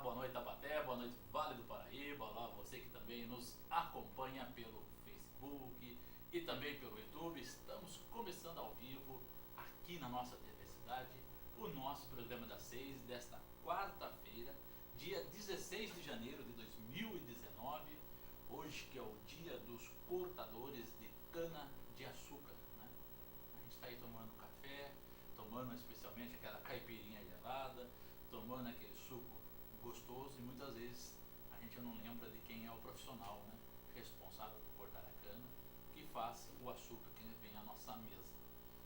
boa noite Taubaté, boa noite Vale do Paraíba, olá você que também nos acompanha pelo Facebook e também pelo YouTube. Estamos começando ao vivo aqui na nossa TV Cidade, o nosso programa das 6 desta quarta-feira, dia 16 de janeiro de 2019, hoje que é o dia dos cortadores de cana-de-açúcar, né? A gente está aí tomando café, tomando especialmente aquela caipirinha gelada, tomando aquele suco gostoso e muitas vezes a gente não lembra de quem é o profissional, né, responsável por cortar a cana, que faz o açúcar que vem à nossa mesa.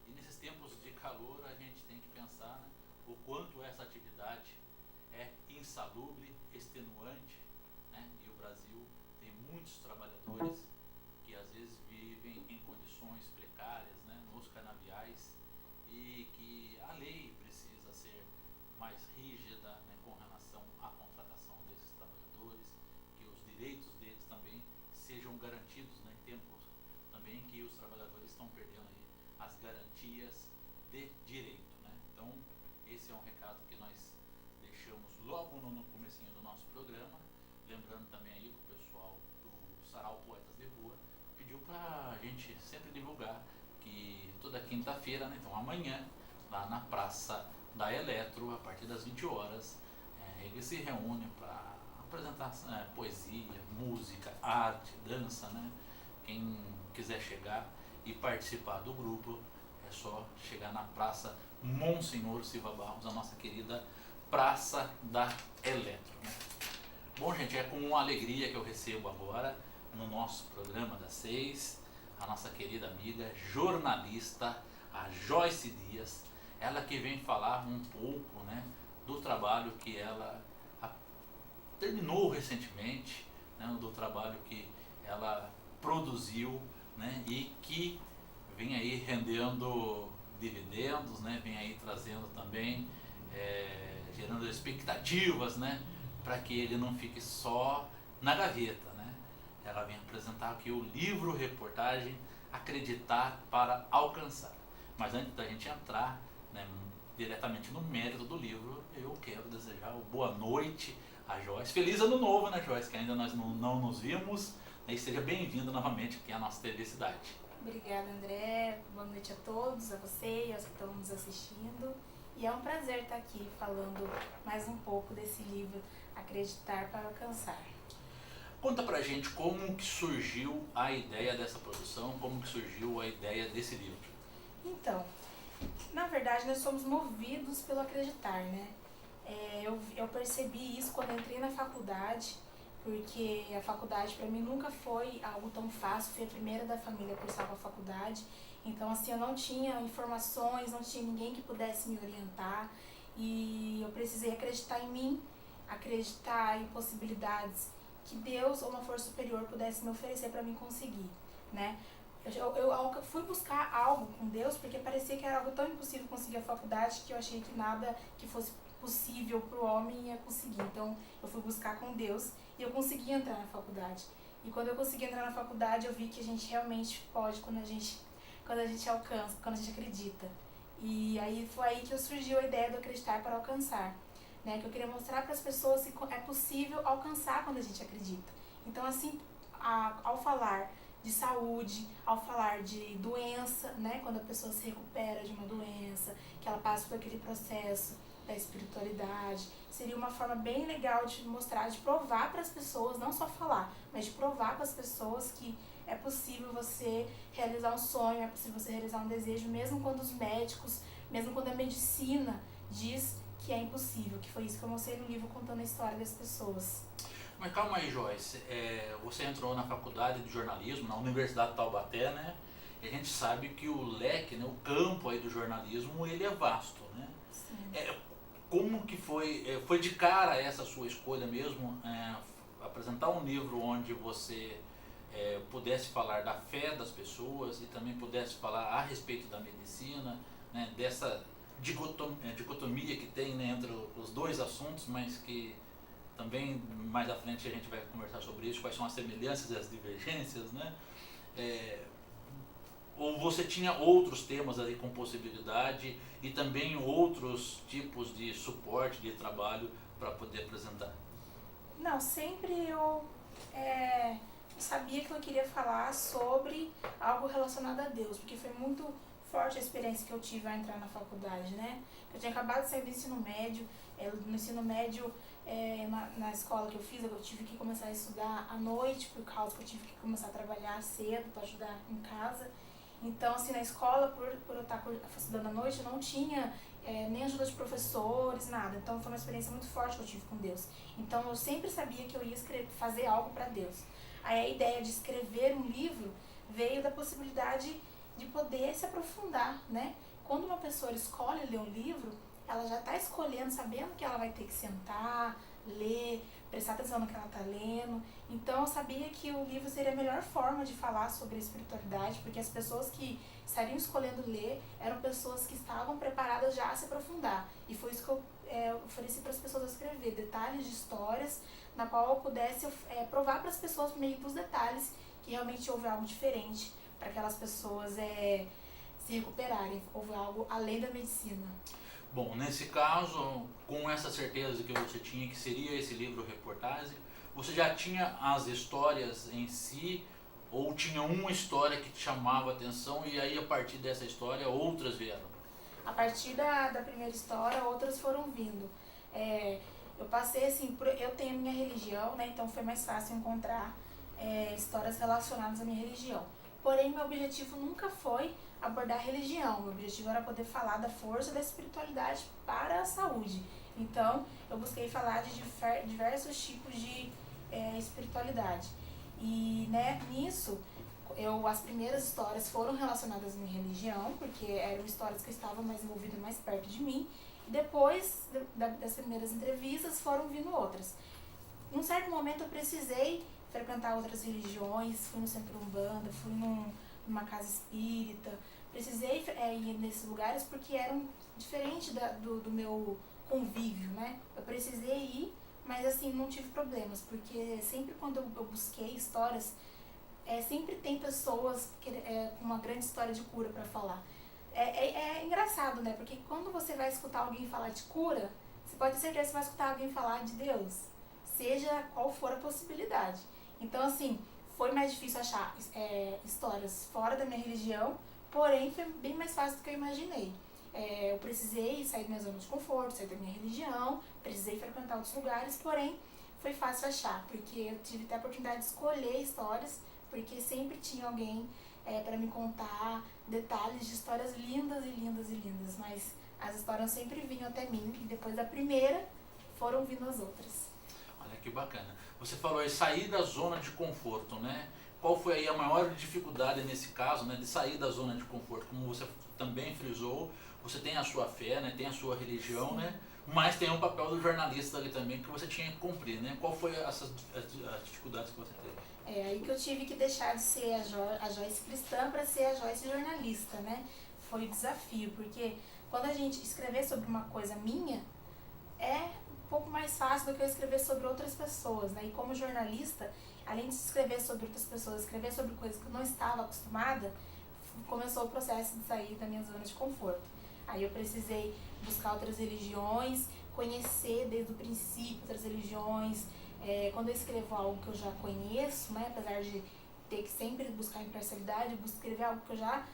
E nesses tempos de calor a gente tem que pensar, né, o quanto essa atividade é insalubre, extenuante, né, e o Brasil tem muitos trabalhadores que às vezes vivem em condições precárias, né, nos canaviais, e que a lei precisa ser mais rígida, né, com relação à contratação desses trabalhadores, que os direitos deles também sejam garantidos, né, em tempos também que os trabalhadores estão perdendo aí as garantias de direito, né? Então esse é um recado que nós deixamos logo no comecinho do nosso programa, lembrando também aí que o pessoal do Sarau Poetas de Rua pediu para a gente sempre divulgar que toda quinta-feira, né, então amanhã, lá na Praça da Eletro, a partir das 20 horas, eles se reúnem para apresentar poesia, música, arte, dança, né? Quem quiser chegar e participar do grupo, é só chegar na Praça Monsenhor Silva Barros, a nossa querida Praça da Eletro, né? Bom, gente, é com alegria que eu recebo agora, no nosso programa das 6, a nossa querida amiga jornalista, a Joyce Dias, ela que vem falar um pouco, né, do trabalho que ela terminou recentemente, né, do trabalho que ela produziu, né, e que vem aí rendendo dividendos, né, vem aí trazendo também, gerando expectativas, né, para que ele não fique só na gaveta, né. Ela vem apresentar aqui o livro-reportagem Acreditar para Alcançar. Mas antes da gente entrar, né, diretamente no mérito do livro, eu quero desejar boa noite a Joyce. Feliz ano novo, né, Joyce? Que ainda nós não nos vimos. E seja bem-vindo novamente aqui à nossa TV Cidade. Obrigada, André. Boa noite a todos, a você e aos que estão nos assistindo. E é um prazer estar aqui falando mais um pouco desse livro Acreditar para Alcançar. Conta pra gente como que surgiu a ideia dessa produção, como que surgiu a ideia desse livro. Então, na verdade, nós somos movidos pelo acreditar, né? Eu percebi isso quando entrei na faculdade, porque a faculdade para mim nunca foi algo tão fácil, fui a primeira da família a cursar a faculdade, então assim, eu não tinha informações, não tinha ninguém que pudesse me orientar, e eu precisei acreditar em mim, acreditar em possibilidades que Deus ou uma força superior pudesse me oferecer para mim conseguir, né? Eu fui buscar algo com Deus porque parecia que era algo tão impossível conseguir a faculdade que eu achei que nada que fosse possível para o homem ia conseguir. Então eu fui buscar com Deus e eu consegui entrar na faculdade. E quando eu consegui entrar na faculdade eu vi que a gente realmente pode quando a gente alcança, quando a gente acredita. E aí foi aí que surgiu a ideia do acreditar para alcançar, né? Que eu queria mostrar para as pessoas que é possível alcançar quando a gente acredita. Então assim, ao falar de saúde, ao falar de doença, né, quando a pessoa se recupera de uma doença, que ela passa por aquele processo da espiritualidade, seria uma forma bem legal de mostrar, de provar para as pessoas, não só falar, mas de provar para as pessoas que é possível você realizar um sonho, é possível você realizar um desejo, mesmo quando os médicos, mesmo quando a medicina diz que é impossível, que foi isso que eu mostrei no livro contando a história das pessoas. Mas calma aí, Joyce, você entrou na faculdade de jornalismo, na Universidade de Taubaté, né? E a gente sabe que o leque, né, o campo aí do jornalismo, ele é vasto, né? Sim. Como que foi de cara essa sua escolha mesmo, apresentar um livro onde você pudesse falar da fé das pessoas e também pudesse falar a respeito da medicina, né, dessa dicotomia que tem, né, entre os dois assuntos, mas que também mais à frente a gente vai conversar sobre isso, quais são as semelhanças e as divergências, né? Ou você tinha outros temas ali com possibilidade e também outros tipos de suporte de trabalho para poder apresentar? Não, sempre eu sabia que eu queria falar sobre algo relacionado a Deus, porque foi muito forte a experiência que eu tive ao entrar na faculdade, né? Eu tinha acabado de sair do ensino médio, no ensino médio, na escola que eu fiz, eu tive que começar a estudar à noite, por causa que eu tive que começar a trabalhar cedo para ajudar em casa. Então, assim, na escola, por eu estar estudando à noite, eu não tinha nem ajuda de professores, nada. Então, foi uma experiência muito forte que eu tive com Deus. Então, eu sempre sabia que eu ia fazer algo para Deus. Aí, a ideia de escrever um livro veio da possibilidade de poder se aprofundar, né? Quando uma pessoa escolhe ler um livro, ela já está escolhendo, sabendo que ela vai ter que sentar, ler, prestar atenção no que ela está lendo. Então eu sabia que o livro seria a melhor forma de falar sobre a espiritualidade, porque as pessoas que estariam escolhendo ler eram pessoas que estavam preparadas já a se aprofundar. E foi isso que eu ofereci para as pessoas escrever, detalhes de histórias, na qual eu pudesse provar para as pessoas, por meio dos detalhes, que realmente houve algo diferente, para aquelas pessoas se recuperarem, houve algo além da medicina. Bom, nesse caso, com essa certeza que você tinha que seria esse livro reportagem, você já tinha as histórias em si, ou tinha uma história que te chamava a atenção e aí a partir dessa história outras vieram? A partir da primeira história, outras foram vindo. Eu passei assim, eu tenho a minha religião, né? Então foi mais fácil encontrar histórias relacionadas à minha religião. Porém, meu objetivo nunca foi abordar a religião. Meu objetivo era poder falar da força da espiritualidade para a saúde. Então, eu busquei falar de diversos tipos de espiritualidade. E nisso, as primeiras histórias foram relacionadas à minha religião, porque eram histórias que estavam mais envolvidas, mais perto de mim. E depois das primeiras entrevistas, foram vindo outras. Num certo momento, eu precisei frequentar outras religiões, fui no centro umbanda, fui numa casa espírita, precisei ir nesses lugares porque eram diferentes do meu convívio, né? Eu precisei ir, mas assim, não tive problemas, porque sempre quando eu busquei histórias, sempre tem pessoas com uma grande história de cura para falar. É engraçado, né? Porque quando você vai escutar alguém falar de cura, você pode ter certeza que você vai escutar alguém falar de Deus, seja qual for a possibilidade. Então, assim, foi mais difícil achar histórias fora da minha religião, porém foi bem mais fácil do que eu imaginei. Eu precisei sair da minha zona de conforto, sair da minha religião, precisei frequentar outros lugares, porém foi fácil achar, porque eu tive até a oportunidade de escolher histórias, porque sempre tinha alguém para me contar detalhes de histórias lindas e lindas e lindas, mas as histórias sempre vinham até mim, e depois da primeira foram vindo as outras. Olha que bacana. Você falou aí sair da zona de conforto, né? Qual foi aí a maior dificuldade nesse caso, né, de sair da zona de conforto? Como você também frisou, você tem a sua fé, né, tem a sua religião, sim, né? Mas tem um papel do jornalista ali também que você tinha que cumprir, né? Qual foi as dificuldades que você teve? Aí que eu tive que deixar de ser a Joyce cristã para ser a Joyce jornalista, né? Foi um desafio, porque quando a gente escrever sobre uma coisa minha, é um pouco mais fácil do que eu escrever sobre outras pessoas, né? E como jornalista, além de escrever sobre outras pessoas, escrever sobre coisas que eu não estava acostumada, começou o processo de sair da minha zona de conforto. Aí eu precisei buscar outras religiões, conhecer desde o princípio outras religiões. Quando eu escrevo algo que eu já conheço, né, apesar de ter que sempre buscar imparcialidade, escrever algo que eu já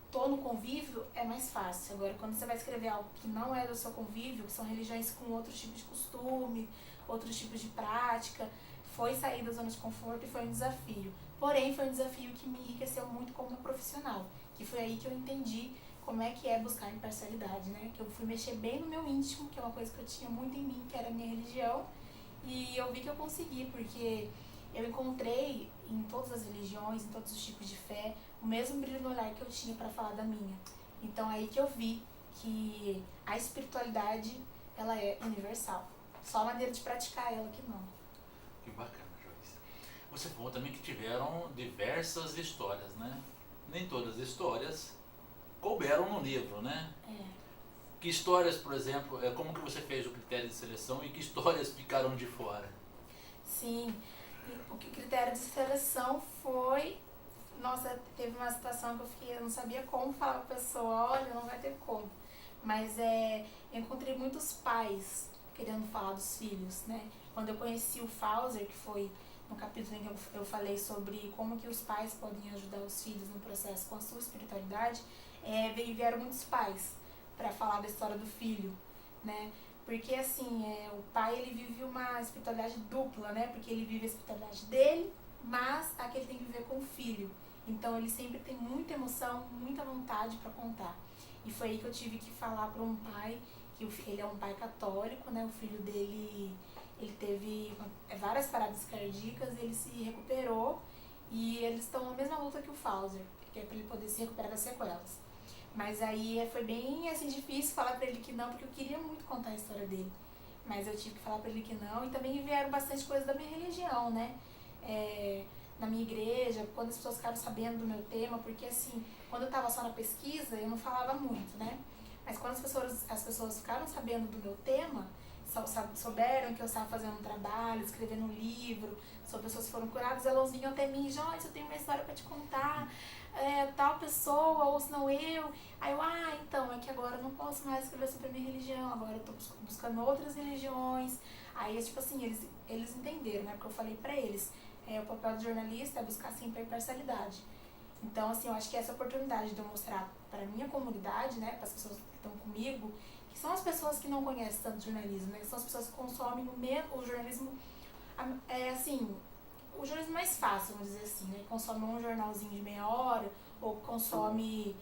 estou no convívio, é mais fácil. Agora, quando você vai escrever algo que não é do seu convívio, que são religiões com outros tipos de costume, outros tipos de prática, foi sair da zona de conforto e foi um desafio. Porém, foi um desafio que me enriqueceu muito como profissional, que foi aí que eu entendi como é que é buscar imparcialidade, né? Que eu fui mexer bem no meu íntimo, que é uma coisa que eu tinha muito em mim, que era a minha religião, e eu vi que eu consegui, porque eu encontrei em todas as religiões, em todos os tipos de fé, o mesmo brilho no olhar que eu tinha para falar da minha. Então, aí que eu vi que a espiritualidade, ela é universal. Só a maneira de praticar ela que não. Que bacana, Joyce. Você falou também que tiveram diversas histórias, né? Nem todas as histórias couberam no livro, né? Que histórias, por exemplo, como que você fez o critério de seleção e que histórias ficaram de fora? Sim, o critério de seleção foi... Nossa, teve uma situação que eu não sabia como falar pra pessoa, olha, não vai ter como. Mas eu encontrei muitos pais querendo falar dos filhos, né? Quando eu conheci o Fauser, que foi no capítulo em que eu falei sobre como que os pais podem ajudar os filhos no processo com a sua espiritualidade, vieram muitos pais para falar da história do filho, né? Porque assim, o pai ele vive uma espiritualidade dupla, né? Porque ele vive a espiritualidade dele, mas a que ele tem que viver com o filho. Então ele sempre tem muita emoção, muita vontade para contar. E foi aí que eu tive que falar para um pai, que ele é um pai católico, né? O filho dele, ele teve várias paradas cardíacas, ele se recuperou e eles estão na mesma luta que o Fauser, que é para ele poder se recuperar das sequelas. Mas aí foi bem assim, difícil falar pra ele que não, porque eu queria muito contar a história dele. Mas eu tive que falar pra ele que não. E também vieram bastante coisas da minha religião, né? Na minha igreja, quando as pessoas ficaram sabendo do meu tema, porque assim, quando eu tava só na pesquisa, eu não falava muito, né? Mas quando as pessoas ficaram sabendo do meu tema, souberam que eu estava fazendo um trabalho, escrevendo um livro, pessoas foram curadas, elas vinham até mim, Joyce, eu tenho uma história pra te contar, tal pessoa, ou senão eu. Aí eu, então, é que agora eu não posso mais escrever sobre a minha religião, agora eu tô buscando outras religiões. Aí, tipo assim, eles entenderam, né, porque eu falei pra eles, o papel do jornalista é buscar sempre a imparcialidade. Então, assim, eu acho que essa oportunidade de eu mostrar pra minha comunidade, né, para as pessoas que estão comigo, que são as pessoas que não conhecem tanto jornalismo, né, que são as pessoas que consomem o jornalismo, assim, o jornalismo mais fácil, vamos dizer assim, né? Consome um jornalzinho de meia hora, ou consome,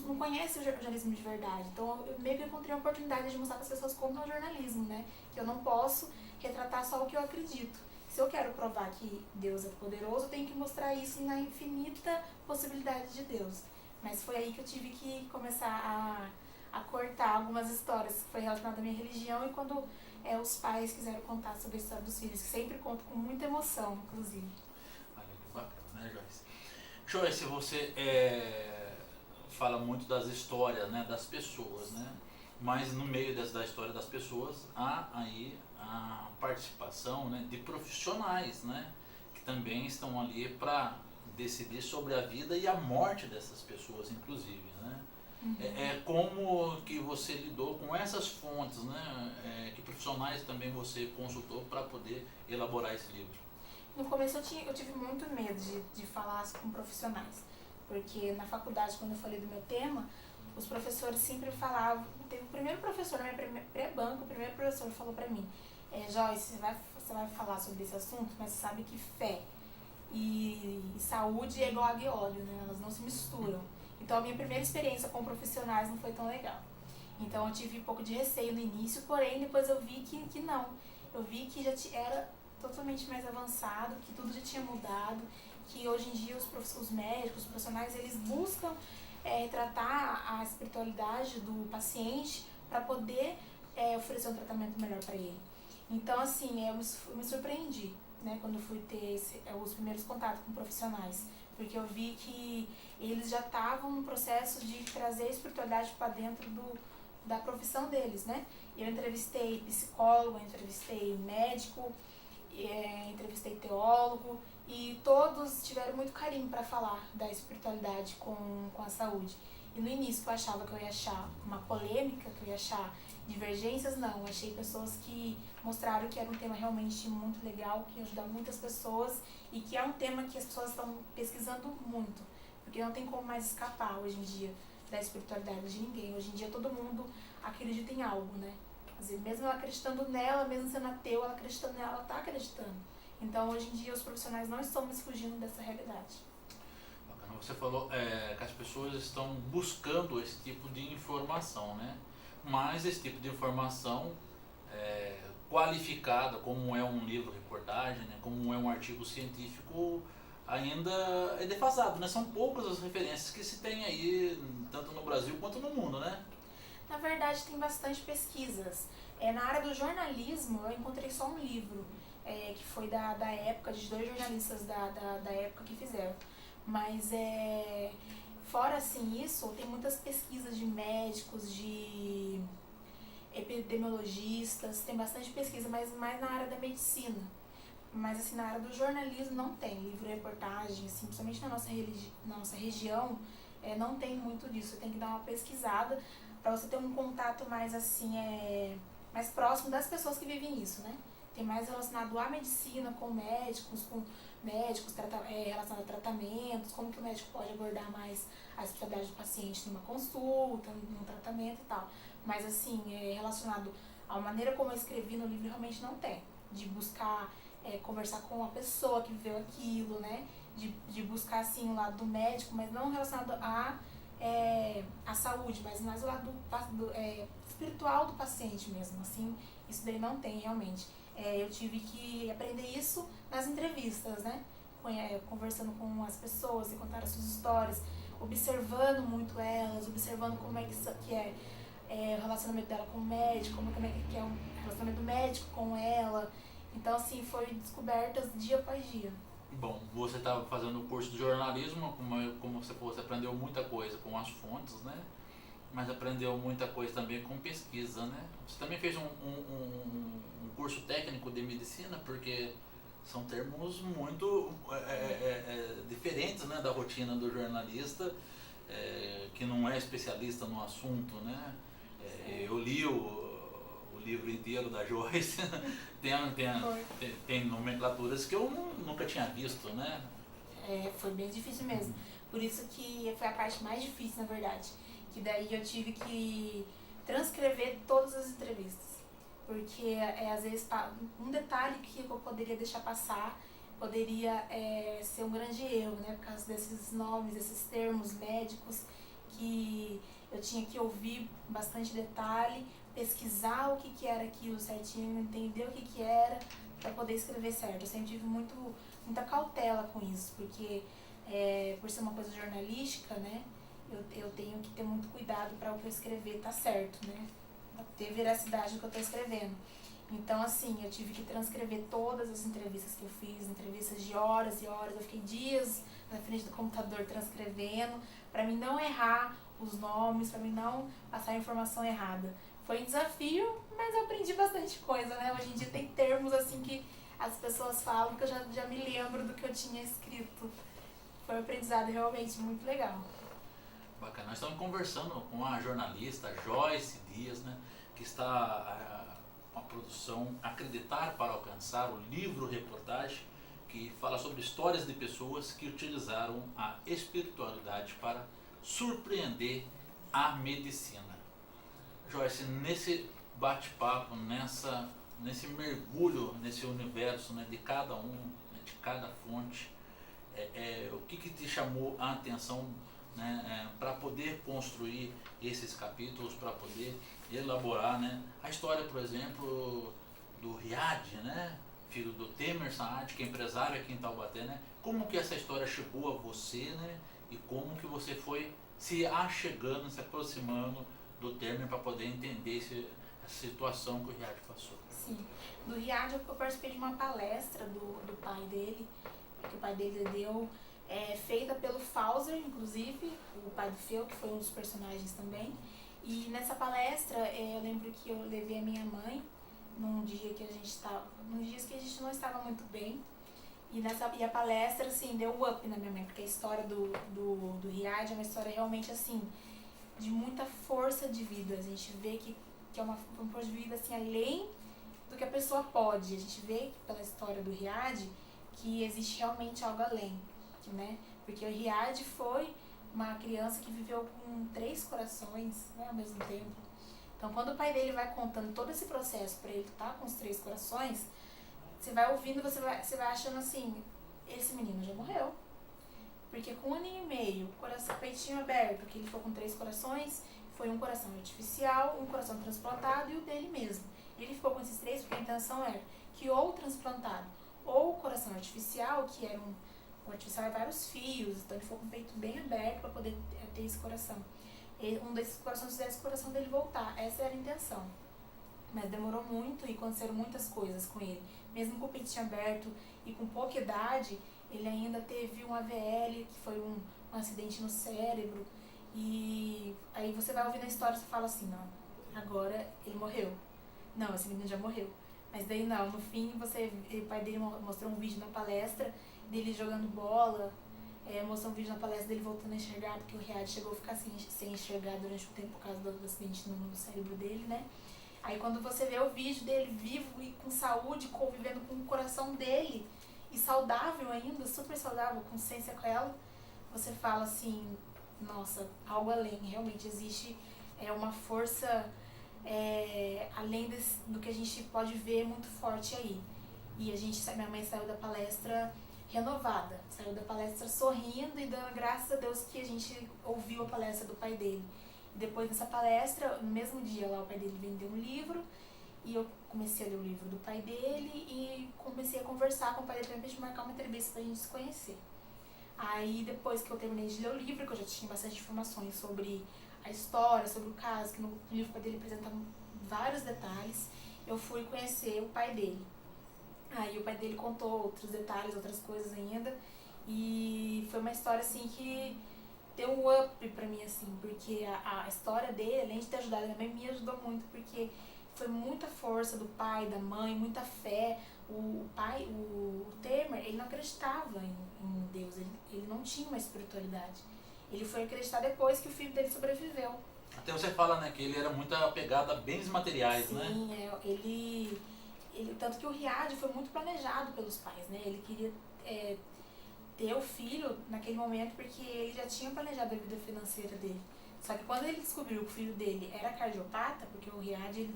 não conhece o jornalismo de verdade. Então, eu meio que encontrei a oportunidade de mostrar para as pessoas como é o jornalismo, né? Que eu não posso retratar só o que eu acredito. Se eu quero provar que Deus é poderoso, eu tenho que mostrar isso na infinita possibilidade de Deus. Mas foi aí que eu tive que começar a cortar algumas histórias que foi relacionada à minha religião, e quando os pais quiseram contar sobre a história dos filhos, que sempre conto com muita emoção, inclusive. Olha que bacana, né, Joyce? Joyce, você fala muito das histórias, né, das pessoas, né? Mas no meio da história das pessoas há aí a participação, né, de profissionais, né, que também estão ali para decidir sobre a vida e a morte dessas pessoas, inclusive, né? Como que você lidou com essas fontes, né? Que profissionais também você consultou para poder elaborar esse livro? No começo eu tive muito medo de falar com profissionais, porque na faculdade, quando eu falei do meu tema, os professores sempre falavam, teve o primeiro professor na minha pré-banco, o primeiro professor falou para mim, Joyce, você vai falar sobre esse assunto, mas você sabe que fé e saúde é igual água e óleo, né? Elas não se misturam. Então a minha primeira experiência com profissionais não foi tão legal. Então eu tive um pouco de receio no início, porém depois eu vi que não. Eu vi que já era totalmente mais avançado, que tudo já tinha mudado, que hoje em dia os médicos, os profissionais, eles buscam tratar a espiritualidade do paciente para poder oferecer um tratamento melhor para ele. Então, assim, eu me surpreendi, né, quando eu fui ter os primeiros contatos com profissionais, porque eu vi que eles já estavam no processo de trazer a espiritualidade para dentro da profissão deles, né? Eu entrevistei psicólogo, eu entrevistei médico, entrevistei teólogo, e todos tiveram muito carinho para falar da espiritualidade com a saúde. E no início eu achava que eu ia achar uma polêmica, que eu ia achar divergências, não. Eu achei pessoas que mostraram que era um tema realmente muito legal, que ia ajudar muitas pessoas, e que é um tema que as pessoas estão pesquisando muito, porque não tem como mais escapar hoje em dia da espiritualidade de ninguém. Hoje em dia todo mundo acredita em algo, né? Quer dizer, mesmo ela acreditando nela, mesmo sendo ateu, ela acreditando nela, ela está acreditando. Então hoje em dia os profissionais não estão mais fugindo dessa realidade. Bacana. Você falou que as pessoas estão buscando esse tipo de informação, né? Mas esse tipo de informação qualificada, como é um livro-reportagem, né? Como é um artigo científico, ainda é defasado, né? São poucas as referências que se tem aí, tanto no Brasil quanto no mundo, né? Na verdade, tem bastante pesquisas. Na área do jornalismo, eu encontrei só um livro, que foi da época, de dois jornalistas da época que fizeram. Mas, fora assim isso, tem muitas pesquisas de médicos, de epidemiologistas, tem bastante pesquisa, mas mais na área da medicina. Mas assim, na área do jornalismo não tem livro-reportagem, assim, principalmente na nossa região, não tem muito disso. Você tem que dar uma pesquisada para você ter um contato mais assim, mais próximo das pessoas que vivem isso, né? tem mais relacionado à medicina, com médicos, relacionado a tratamentos, como que o médico pode abordar mais a especialidade do paciente numa consulta, num tratamento e tal. Mas assim, relacionado à maneira como eu escrevi no livro, realmente não tem. De buscar conversar com a pessoa que viveu aquilo, né? De buscar assim o lado do médico, mas não relacionado à saúde, mas mais o lado espiritual do paciente mesmo, assim, isso daí não tem realmente. Eu tive que aprender isso nas entrevistas, né? Conversando com as pessoas e contar as suas histórias, observando muito elas, observando como é que é o relacionamento dela com o médico, como é que é o relacionamento do médico com ela. Então, assim, foi descobertas dia após dia. Bom, você estava fazendo o curso de jornalismo, como você falou, você aprendeu muita coisa com as fontes, né? Mas aprendeu muita coisa também com pesquisa, né? Você também fez um curso técnico de medicina, porque são termos muito diferentes, né, da rotina do jornalista, que não é especialista no assunto, né? Eu li o livro inteiro da Joyce, tem nomenclaturas que eu nunca tinha visto, né? Foi bem difícil mesmo. Por isso que foi a parte mais difícil, na verdade. Que daí eu tive que transcrever todas as entrevistas. Porque às vezes um detalhe que eu poderia deixar passar poderia ser um grande erro, né? Por causa desses nomes, desses termos médicos, que eu tinha que ouvir bastante detalhe, pesquisar o que era aquilo certinho, entender o que era, para poder escrever certo. Eu sempre tive muita cautela com isso, porque por ser uma coisa jornalística, né? Eu tenho que ter muito cuidado para o que eu escrever tá certo, né? Pra ter veracidade no que eu tô escrevendo. Então, assim, eu tive que transcrever todas as entrevistas que eu fiz, entrevistas de horas e horas. Eu fiquei dias na frente do computador transcrevendo, para mim não errar os nomes, para mim não passar a informação errada. Foi um desafio, mas eu aprendi bastante coisa, né? Hoje em dia tem termos, assim, que as pessoas falam que eu já me lembro do que eu tinha escrito. Foi um aprendizado realmente muito legal. Bacana. Nós estamos conversando com a jornalista Joyce Dias, né, que está a produção Acreditar para Alcançar, o livro-reportagem, que fala sobre histórias de pessoas que utilizaram a espiritualidade para surpreender a medicina. Joyce, nesse bate-papo, nesse mergulho nesse universo, né, de cada um, né, de cada fonte, o que te chamou a atenção, né, para poder construir esses capítulos, para poder elaborar, né, a história, por exemplo, do Riad, né, filho do Temer Saad, que é empresário aqui em Taubaté, né? Como que essa história chegou a você, né? E como que você foi se achegando, se aproximando do Temer para poder entender essa situação que o Riad passou? Sim, do Riad eu participei de uma palestra do pai dele, que o pai dele deu, feita pelo Fauser, inclusive, o pai do Feu, que foi um dos personagens também. E nessa palestra, eu lembro que eu levei a minha mãe, num dias que a gente não estava muito bem, e a palestra, assim, deu up na minha mãe, porque a história do Riad é uma história realmente, assim, de muita força de vida. A gente vê que é uma força de vida, assim, além do que a pessoa pode. A gente vê pela história do Riad que existe realmente algo além, né? Porque o Riad foi uma criança que viveu com 3 corações, né, ao mesmo tempo. Então, quando o pai dele vai contando todo esse processo para ele estar com os 3 corações, você vai ouvindo, você vai achando assim, esse menino já morreu. Porque com 1 ano e meio, coração, peitinho aberto, que ele ficou com 3 corações, foi um coração artificial, um coração transplantado e o dele mesmo. Ele ficou com esses 3 porque a intenção era que ou transplantado, ou o coração artificial, que era o artificial é vários fios, então ele ficou com o peito bem aberto para poder ter esse coração. Um desses corações fizesse o coração dele voltar, essa era a intenção. Mas demorou muito e aconteceram muitas coisas com ele. Mesmo com o peitinho aberto e com pouca idade, ele ainda teve um AVL, que foi um acidente no cérebro. E aí você vai ouvindo a história e você fala assim, não, agora ele morreu. Não, esse menino já morreu. Mas daí não, no fim o pai dele mostrou um vídeo na palestra dele jogando bola, mostrou um vídeo na palestra dele voltando a enxergar, porque o Riad chegou a ficar sem enxergar durante um tempo por causa do acidente no cérebro dele, né? Aí quando você vê o vídeo dele vivo e com saúde, convivendo com o coração dele, e saudável ainda, super saudável, com sequela, você fala assim, nossa, algo além, realmente existe uma força além do que a gente pode ver muito forte aí. E minha mãe saiu da palestra renovada, saiu da palestra sorrindo e dando graças a Deus que a gente ouviu a palestra do pai dele. E depois dessa palestra, no mesmo dia lá, o pai dele vendeu um livro, e eu comecei a ler o livro do pai dele e comecei a conversar com o pai dele pra gente marcar uma entrevista pra gente se conhecer. Aí depois que eu terminei de ler o livro, que eu já tinha bastante informações sobre a história, sobre o caso, que no livro o pai dele apresenta vários detalhes, eu fui conhecer o pai dele. Aí o pai dele contou outros detalhes, outras coisas ainda, e foi uma história assim que deu um up pra mim, assim, porque a história dele, além de ter ajudado a minha mãe, me ajudou muito, porque foi muita força do pai, da mãe, muita fé. O Temer, ele não acreditava em Deus, ele não tinha uma espiritualidade. Ele foi acreditar depois que o filho dele sobreviveu. Até você fala, né, que ele era muito apegado a bens materiais, sim, né? Sim, tanto que o Riad foi muito planejado pelos pais, né? Ele queria ter o filho naquele momento porque ele já tinha planejado a vida financeira dele. Só que quando ele descobriu que o filho dele era cardiopata, porque o Riad,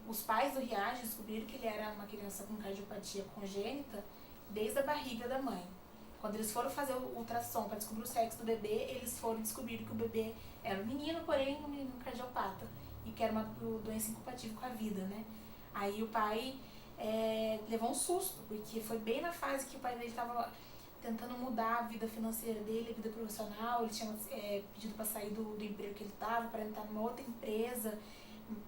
os pais do Riad descobriram que ele era uma criança com cardiopatia congênita desde a barriga da mãe. Quando eles foram fazer o ultrassom para descobrir o sexo do bebê, eles foram descobrir que o bebê era um menino, porém um menino cardiopata, e que era uma doença incompatível com a vida, né? Aí o pai levou um susto, porque foi bem na fase que o pai dele estava tentando mudar a vida financeira dele, a vida profissional. Ele tinha pedido para sair do emprego que ele estava, para entrar numa outra empresa,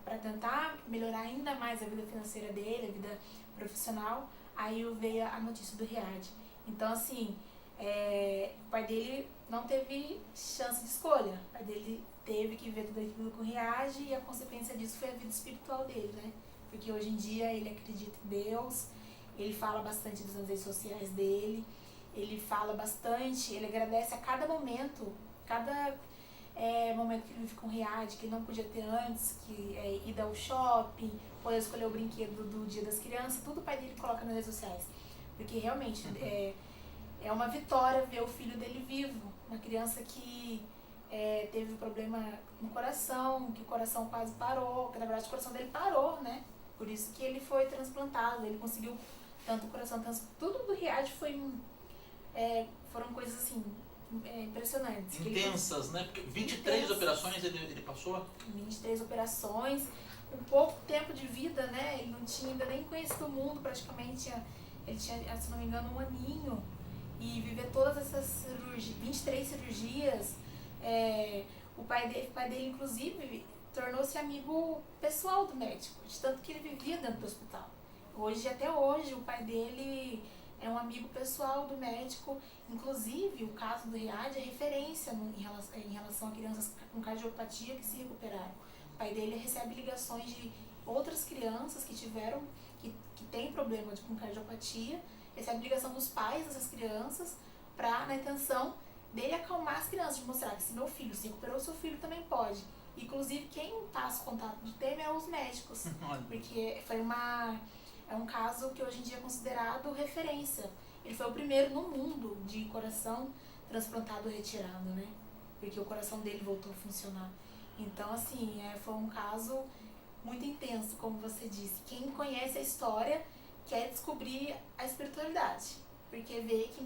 para tentar melhorar ainda mais a vida financeira dele, a vida profissional. Aí veio a notícia do Riad. Então, assim, o pai dele não teve chance de escolha. O pai dele teve que ver tudo aquilo com o Riad, e a consequência disso foi a vida espiritual dele, né? Porque hoje em dia ele acredita em Deus, ele fala bastante nas redes sociais dele, ele fala bastante, ele agradece a cada momento, momento que ele vive com o Riad, que ele não podia ter antes, que é ir ao shopping, poder escolher o brinquedo do Dia das Crianças, tudo o pai dele coloca nas redes sociais. Porque realmente é uma vitória ver o filho dele vivo, uma criança que teve problema no coração, que o coração quase parou, que na verdade o coração dele parou, né? Por isso que ele foi transplantado, ele conseguiu tanto o coração, tudo do Riad foram coisas assim, impressionantes. Intensas, né? Porque 23 operações ele passou? 23 operações, com pouco tempo de vida, né? Ele não tinha ainda nem conhecido o mundo praticamente, ele tinha, se não me engano, 1 aninho, e viver todas essas 23 cirurgias. O pai dele, inclusive, tornou-se amigo pessoal do médico, de tanto que ele vivia dentro do hospital. Até hoje, o pai dele é um amigo pessoal do médico. Inclusive, o caso do Riad é referência em relação a crianças com cardiopatia que se recuperaram. O pai dele recebe ligações de outras crianças que têm problema com cardiopatia, recebe ligação dos pais dessas crianças na intenção dele acalmar as crianças, de mostrar que se meu filho se recuperou, seu filho também pode. Inclusive, quem passa o contato do Temer é os médicos, porque é um caso que hoje em dia é considerado referência. Ele foi o primeiro no mundo de coração transplantado retirado, né? Porque o coração dele voltou a funcionar. Então, assim, foi um caso muito intenso, como você disse. Quem conhece a história quer descobrir a espiritualidade, porque vê que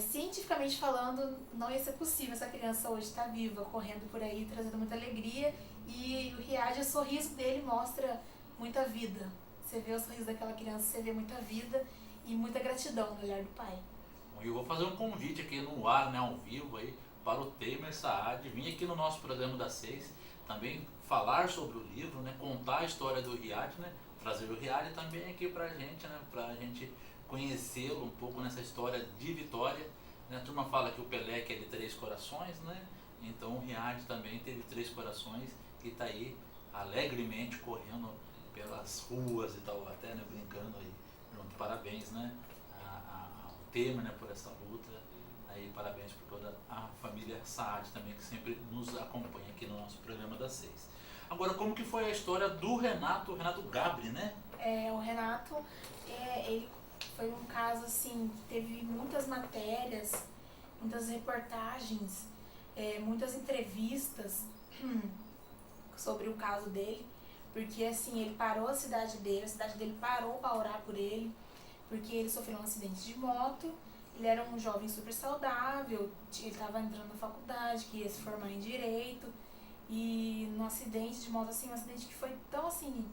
cientificamente falando, não ia ser possível essa criança hoje estar viva, correndo por aí, trazendo muita alegria. E o Riad, o sorriso dele mostra muita vida. Você vê o sorriso daquela criança, você vê muita vida e muita gratidão no olhar do pai. Bom, eu vou fazer um convite aqui no ar, né, ao vivo, aí, para o Temer Saad vir aqui no nosso programa das 6, também falar sobre o livro, né, contar a história do Riad, né, trazer o Riad também aqui pra gente, né, pra gente conhecê-lo um pouco nessa história de vitória, né? A turma fala que o Pelé que é de 3 corações, né? Então o Riad também teve 3 corações e está aí alegremente correndo pelas ruas e tal, até, né, brincando aí. Pronto, parabéns, né, ao Temer, né, por essa luta. Aí parabéns por toda a família Saad também, que sempre nos acompanha aqui no nosso programa das 6. Agora, como que foi a história do Renato Gabri, né? O Renato, ele foi um caso assim, que teve muitas matérias, muitas reportagens, muitas entrevistas sobre o caso dele, porque assim, ele parou a cidade dele parou para orar por ele, porque ele sofreu um acidente de moto. Ele era um jovem super saudável, ele estava entrando na faculdade, que ia se formar em Direito, e no acidente de moto, assim, um acidente que foi tão assim,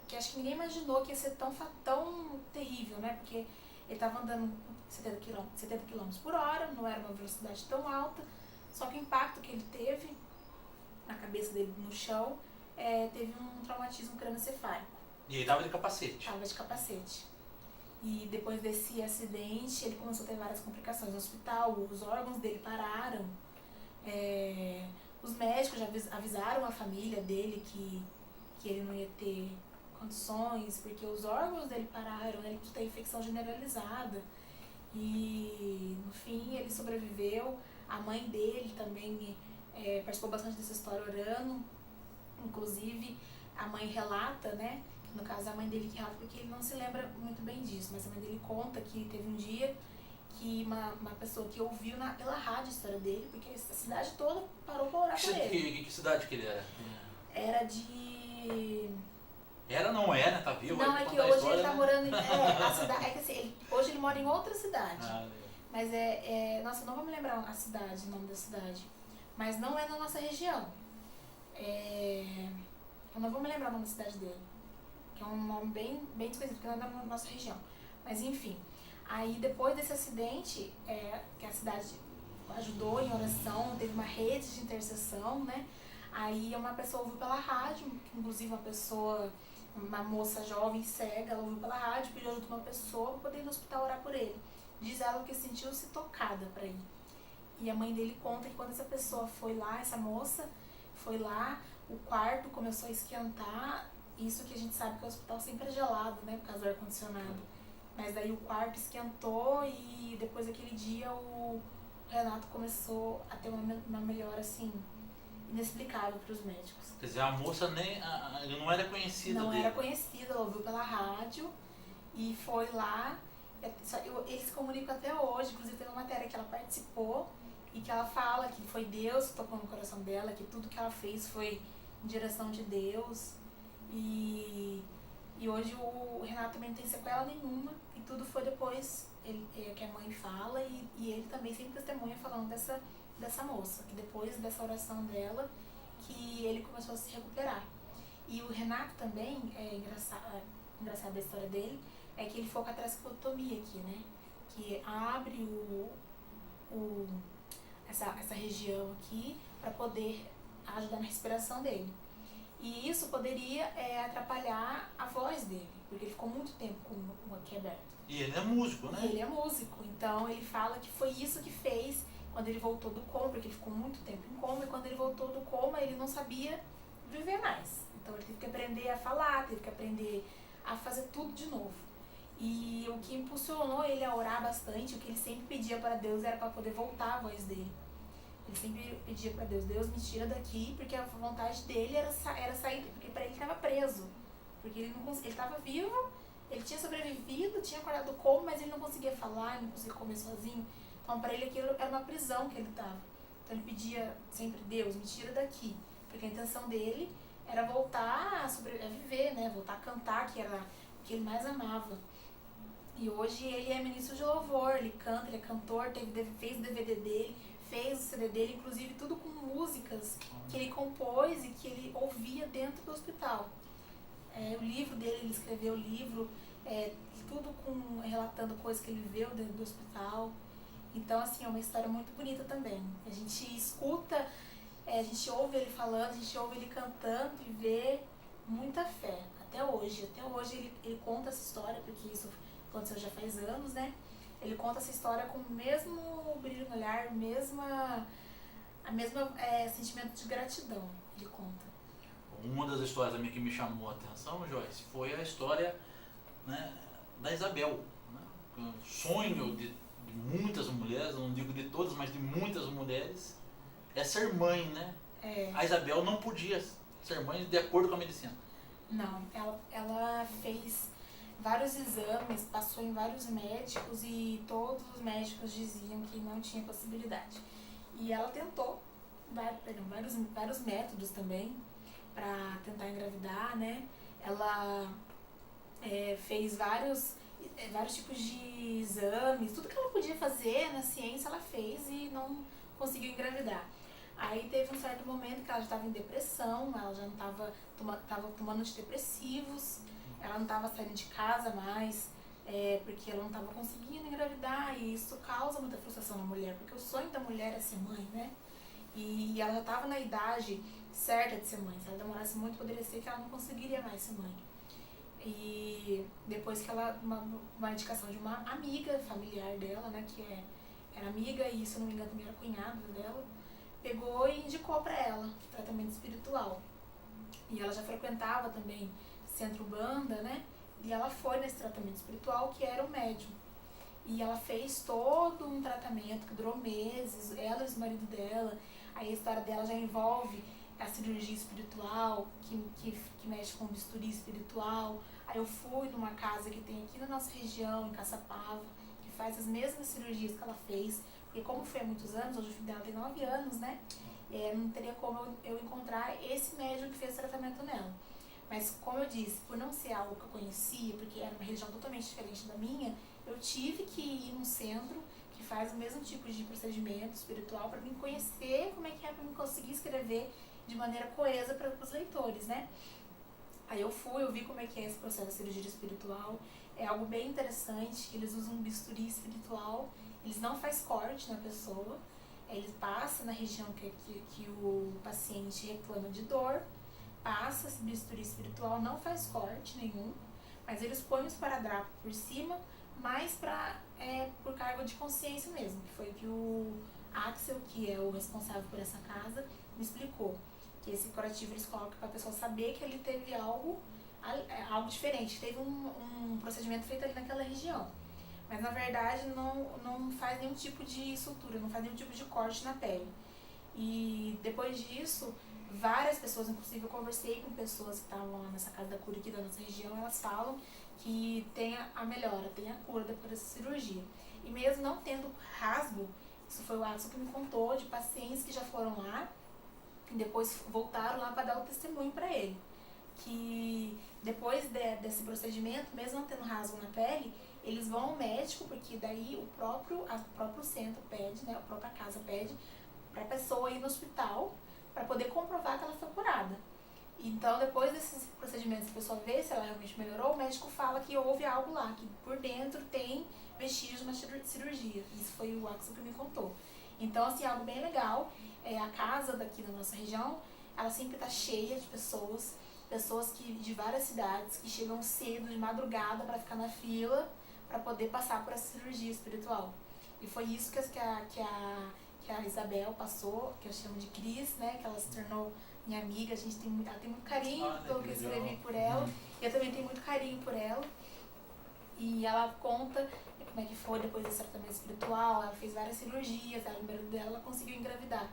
que acho que ninguém imaginou que ia ser tão terrível, né? Porque ele estava andando 70 km por hora, não era uma velocidade tão alta, só que o impacto que ele teve na cabeça dele no chão, teve um traumatismo crânioencefálico. E ele estava de capacete? Estava de capacete. E depois desse acidente, ele começou a ter várias complicações no hospital, os órgãos dele pararam. Os médicos já avisaram a família dele que ele não ia ter condições, porque os órgãos dele pararam, ele tem infecção generalizada. E, no fim, ele sobreviveu. A mãe dele também participou bastante dessa história orando. Inclusive, a mãe relata, né? No caso, a mãe dele que relata, porque ele não se lembra muito bem disso, mas a mãe dele conta que teve um dia que uma pessoa que ouviu pela rádio a história dele, porque a cidade toda parou para orar por ele. Que cidade que ele era? Era de... Era, não é, né? Tá vivo? Não, é que hoje ele tá morando em... a cidade, é que assim, hoje ele mora em outra cidade. Mas nossa, eu não vou me lembrar o nome da cidade. Mas não é na nossa região. Eu não vou me lembrar o nome da cidade dele. Que é um nome bem desconhecido, porque não é da nossa região. Mas enfim, aí depois desse acidente, que a cidade ajudou em oração, teve uma rede de intercessão, né? Aí uma pessoa ouviu pela rádio, inclusive uma moça jovem, cega, ela ouviu pela rádio, pediu ajuda de uma pessoa para poder ir no hospital orar por ele. Diz ela que sentiu-se tocada para ir. E a mãe dele conta que quando essa pessoa foi lá, essa moça foi lá, o quarto começou a esquentar. Isso que a gente sabe que o hospital sempre é gelado, né, por causa do ar-condicionado. Mas daí o quarto esquentou e depois daquele dia o Renato começou a ter uma melhora, assim, inexplicável para os médicos. Quer dizer, a moça ele não era conhecida Não dele. era conhecida, ela ouviu pela rádio e foi lá. Eles se comunicam até hoje, inclusive tem uma matéria que ela participou e que ela fala que foi Deus que tocou no coração dela, que tudo que ela fez foi em direção de Deus. E hoje o Renato também não tem sequela nenhuma, e tudo foi depois que a mãe fala, e ele também sempre testemunha falando dessa moça, que depois dessa oração dela, que ele começou a se recuperar. E o Renato também, engraçado a história dele, é que ele foi com a traqueotomia aqui, né? Que abre essa região aqui para poder ajudar na respiração dele. E isso poderia atrapalhar a voz dele, porque ele ficou muito tempo com o aqui aberto. E ele é músico, né? Ele é músico, então ele fala que foi isso que fez quando ele voltou do coma, porque ele ficou muito tempo em coma, e quando ele voltou do coma ele não sabia viver mais. Então ele teve que aprender a falar, teve que aprender a fazer tudo de novo. E o que impulsionou ele a orar bastante, o que ele sempre pedia para Deus era para poder voltar a voz dele. Ele sempre pedia para Deus, Deus me tira daqui, porque a vontade dele era sair, porque para ele estava preso. Porque ele estava vivo, ele tinha sobrevivido, tinha acordado do coma, mas ele não conseguia falar, ele não conseguia comer sozinho. Então para ele aquilo era uma prisão que ele estava. Então ele pedia sempre, Deus me tira daqui. Porque a intenção dele era voltar a viver, né? Voltar a cantar, que era o que ele mais amava. E hoje ele é ministro de louvor, ele canta, ele é cantor, fez o DVD dele, fez o CD dele, inclusive tudo com músicas que ele compôs e que ele ouvia dentro do hospital. O livro dele, ele escreveu o livro, tudo relatando coisas que ele viveu dentro do hospital. Então, assim, é uma história muito bonita também. A gente escuta, a gente ouve ele falando, a gente ouve ele cantando e vê muita fé. Até hoje ele conta essa história, porque isso aconteceu já faz anos, né? Ele conta essa história com o mesmo brilho no olhar, a mesma sentimento de gratidão, ele conta. Uma das histórias também que me chamou a atenção, Joyce, foi a história, né, da Isabel. Né? O sonho de muitas mulheres, não digo de todas, mas de muitas mulheres, é ser mãe, né? A Isabel não podia ser mãe de acordo com a medicina. Não, ela fez vários exames, passou em vários médicos e todos os médicos diziam que não tinha possibilidade. E ela tentou vários métodos também para tentar engravidar, né? Ela fez vários tipos de exames, tudo que ela podia fazer na ciência ela fez e não conseguiu engravidar. Aí teve um certo momento que ela já estava em depressão, ela já não estava tomando antidepressivos, ela não estava saindo de casa mais, porque ela não estava conseguindo engravidar, e isso causa muita frustração na mulher, porque o sonho da mulher é ser mãe, né? E ela já estava na idade certa de ser mãe, se ela demorasse muito poderia ser que ela não conseguiria mais ser mãe. E depois que uma indicação de uma amiga familiar dela, né, que era amiga e, se eu não me engano, também era cunhada dela, pegou e indicou para ela tratamento espiritual. E ela já frequentava também Centro Banda, né, e ela foi nesse tratamento espiritual, que era o médium. E ela fez todo um tratamento que durou meses, ela e o marido dela. Aí a história dela já envolve a cirurgia espiritual, que mexe com bisturi espiritual. Aí eu fui numa casa que tem aqui na nossa região, em Caçapava, que faz as mesmas cirurgias que ela fez. Porque como foi há muitos anos, hoje o filho dela tem 9 anos, né? Não teria como eu encontrar esse médium que fez o tratamento nela. Mas como eu disse, por não ser algo que eu conhecia, porque era uma religião totalmente diferente da minha, eu tive que ir num centro que faz o mesmo tipo de procedimento espiritual para mim conhecer como é que é, para mim conseguir escrever de maneira coesa para os leitores, né? Aí eu vi como é que é esse processo da cirurgia espiritual. É algo bem interessante, eles usam um bisturi espiritual, eles não fazem corte na pessoa, eles passam na região que o paciente reclama de dor, passa esse bisturi espiritual, não faz corte nenhum, mas eles põem o esparadrapo por cima, mas por cargo de consciência mesmo, que foi o que o Axel, que é o responsável por essa casa, me explicou. Que esse curativo eles colocam para a pessoa saber que ele teve algo diferente, teve um procedimento feito ali naquela região. Mas na verdade não faz nenhum tipo de sutura, não faz nenhum tipo de corte na pele. E depois disso, várias pessoas, inclusive eu conversei com pessoas que estavam lá nessa casa da cura aqui da nossa região, elas falam que tem a melhora, tem a cura depois dessa cirurgia. E mesmo não tendo rasgo, isso foi o Axel que me contou de pacientes que já foram lá e depois voltaram lá para dar o testemunho para ele. Que depois desse procedimento, mesmo não tendo rasgo na pele, eles vão ao médico, porque daí o próprio centro pede, né, a própria casa pede para a pessoa ir no hospital para poder comprovar que ela foi curada. Então, depois desses procedimentos, a pessoa vê se ela realmente melhorou, o médico fala que houve algo lá, que por dentro tem vestígios de uma cirurgia. Isso foi o Axel que me contou. Então, assim, algo bem legal. A casa daqui da nossa região, ela sempre está cheia de pessoas de várias cidades, que chegam cedo, de madrugada, para ficar na fila, para poder passar por essa cirurgia espiritual. E foi isso que a Isabel passou, que eu chamo de Cris, né, que ela se tornou minha amiga. Ela tem muito carinho pelo que eu escrevi por ela, e eu também tenho muito carinho por ela. E ela conta como é que foi depois desse tratamento espiritual. Ela fez várias cirurgias, o marido dela conseguiu engravidar.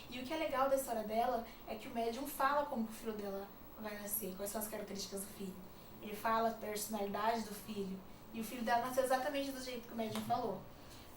E o que é legal da história dela é que o médium fala como que o filho dela vai nascer, quais são as características do filho. Ele fala a personalidade do filho. E o filho dela nasceu exatamente do jeito que o médium falou.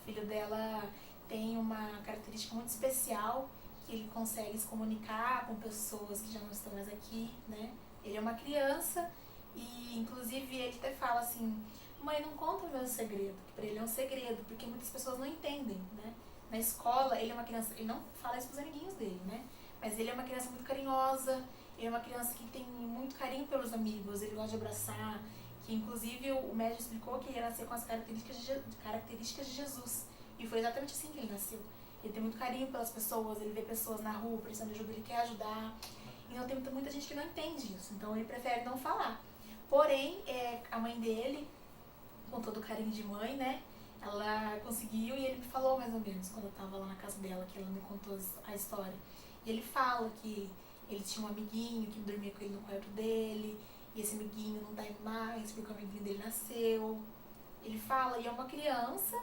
O filho dela tem uma característica muito especial, que ele consegue se comunicar com pessoas que já não estão mais aqui, né? Ele é uma criança e, inclusive, ele até fala assim: mãe, não conta o meu segredo, que para ele é um segredo, porque muitas pessoas não entendem, né? Na escola, ele é uma criança, ele não fala isso pros amiguinhos dele, né? Mas ele é uma criança muito carinhosa, ele é uma criança que tem muito carinho pelos amigos, ele gosta de abraçar, que inclusive o médico explicou que ele ia nascer com as características de Jesus. E foi exatamente assim que ele nasceu. Ele tem muito carinho pelas pessoas, ele vê pessoas na rua precisando de ajuda, ele quer ajudar. Então tem muita gente que não entende isso, então ele prefere não falar. Porém, a mãe dele, com todo o carinho de mãe, né, ela conseguiu, e ele me falou mais ou menos, quando eu tava lá na casa dela, que ela me contou a história. E ele fala que ele tinha um amiguinho que dormia com ele no quarto dele, e esse amiguinho não tá mais porque o amiguinho dele nasceu. Ele fala, e é uma criança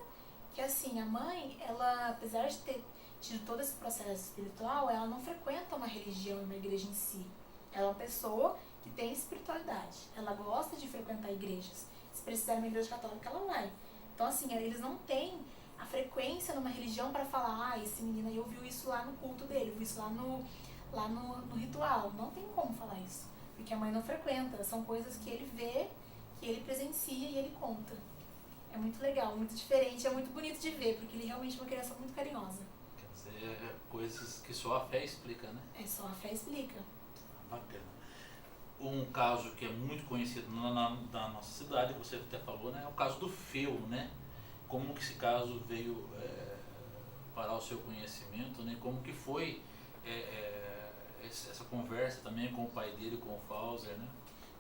que, assim, a mãe, ela, apesar de ter tido todo esse processo espiritual, ela não frequenta uma religião, uma igreja em si. Ela é uma pessoa que tem espiritualidade. Ela gosta de frequentar igrejas. Se precisar de uma igreja católica, ela vai. Então, assim, eles não têm a frequência numa religião para falar, esse menino aí ouviu isso lá no culto dele, ouviu isso lá no ritual. Não tem como falar isso. Porque a mãe não frequenta. São coisas que ele vê, que ele presencia e ele conta. É muito legal, muito diferente, é muito bonito de ver, porque ele realmente é uma criança muito carinhosa. Quer dizer, coisas que só a fé explica, né? É, só a fé explica. Bacana. Um caso que é muito conhecido na nossa cidade, você até falou, né? É o caso do Feu, né? Como que esse caso veio para o seu conhecimento, né? Como que foi essa conversa também com o pai dele, com o Fauser, né?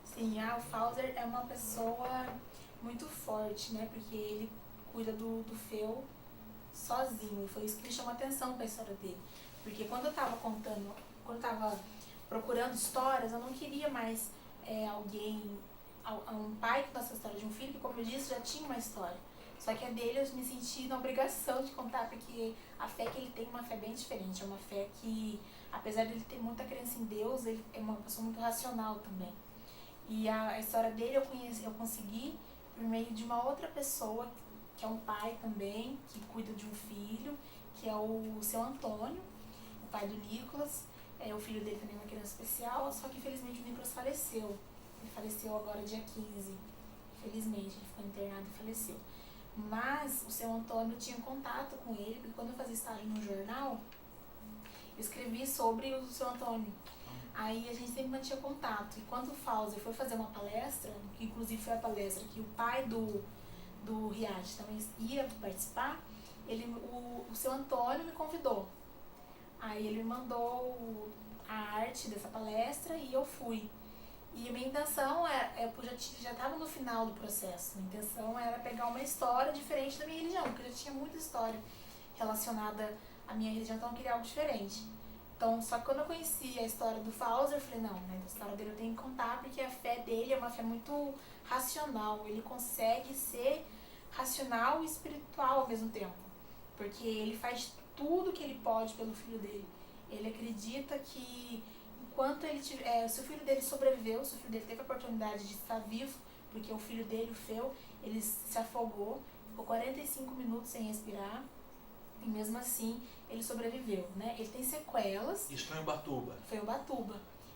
Sim, o Fauser é uma pessoa muito forte, né? Porque ele cuida do Feu sozinho. Foi isso que me chamou a atenção para a história dele. Porque quando eu estava procurando histórias, eu não queria mais um pai que contasse a história de um filho, que, como eu disse, já tinha uma história. Só que a dele eu me senti na obrigação de contar, porque a fé que ele tem é uma fé bem diferente. É uma fé que, apesar de ele ter muita crença em Deus, ele é uma pessoa muito racional também. E a história dele eu consegui por meio de uma outra pessoa, que é um pai também, que cuida de um filho, que é o seu Antônio, o pai do Nicolas. O filho dele também é uma criança especial, só que infelizmente o Nicolas faleceu. Ele faleceu agora dia 15. Infelizmente, ele ficou internado e faleceu. Mas o seu Antônio tinha contato com ele, porque quando eu fazia estágio no jornal, eu escrevi sobre o seu Antônio. Aí a gente sempre mantinha contato. E quando o Fauser foi fazer uma palestra, que inclusive foi a palestra que o pai do Riad também ia participar, o seu Antônio me convidou. Aí ele me mandou a arte dessa palestra e eu fui. E a minha intenção eu já estava no final do processo. A intenção era pegar uma história diferente da minha religião, porque eu já tinha muita história relacionada à minha religião, então eu queria algo diferente. Então, só que quando eu conheci a história do Fauser, eu falei, não, né, a história dele eu tenho que contar, porque a fé dele é uma fé muito racional. Ele consegue ser racional e espiritual ao mesmo tempo, porque ele faz tudo que ele pode pelo filho dele. Ele acredita que enquanto ele tiver, se o filho dele sobreviveu, se o filho dele teve a oportunidade de estar vivo, porque o filho dele, o Feu, ele se afogou, ficou 45 minutos sem respirar, e mesmo assim ele sobreviveu, né? Ele tem sequelas. Isso foi em Ubatuba? Foi em Ubatuba.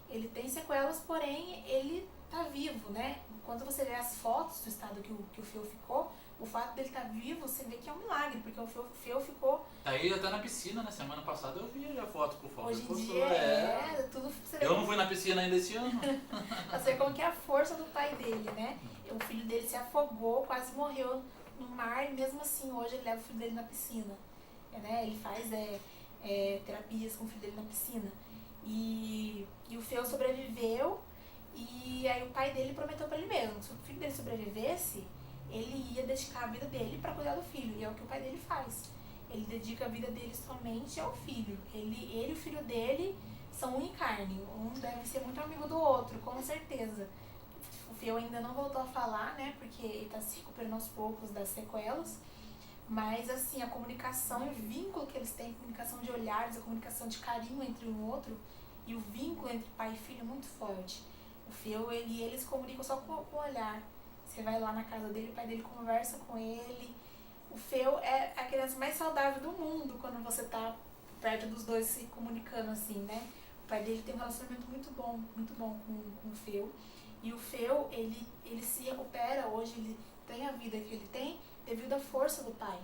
Ele tem sequelas, porém ele tá vivo, né? Quando você vê as fotos do estado que o Feu ficou, o fato dele estar vivo, você vê que é um milagre, porque o Feu ficou... Tá aí até na piscina, né? Semana passada eu vi a foto com o Fauser. Hoje em dia tudo... Eu não fui na piscina ainda esse ano. Você vê como que é a força do pai dele, né? O filho dele se afogou, quase morreu no mar, e mesmo assim hoje ele leva o filho dele na piscina. Né? Ele faz terapias com o filho dele na piscina. E o Feu sobreviveu, e aí o pai dele prometeu para ele mesmo, se o filho dele sobrevivesse, ele ia dedicar a vida dele para cuidar do filho, e é o que o pai dele faz. Ele dedica a vida dele somente ao filho. Ele e o filho dele são um em carne, um deve ser muito amigo do outro, com certeza. O Feu ainda não voltou a falar, né, porque ele está se recuperando aos poucos das sequelas. Mas, assim, a comunicação e o vínculo que eles têm, a comunicação de olhares, a comunicação de carinho entre um e outro, e o vínculo entre pai e filho é muito forte. O Feu, eles comunicam só com o olhar. Você vai lá na casa dele, o pai dele conversa com ele. O Feu é a criança mais saudável do mundo quando você tá perto dos dois se comunicando assim, né? O pai dele tem um relacionamento muito bom com o Feu. E o Feu, ele se recupera hoje, ele tem a vida que ele tem devido à força do pai,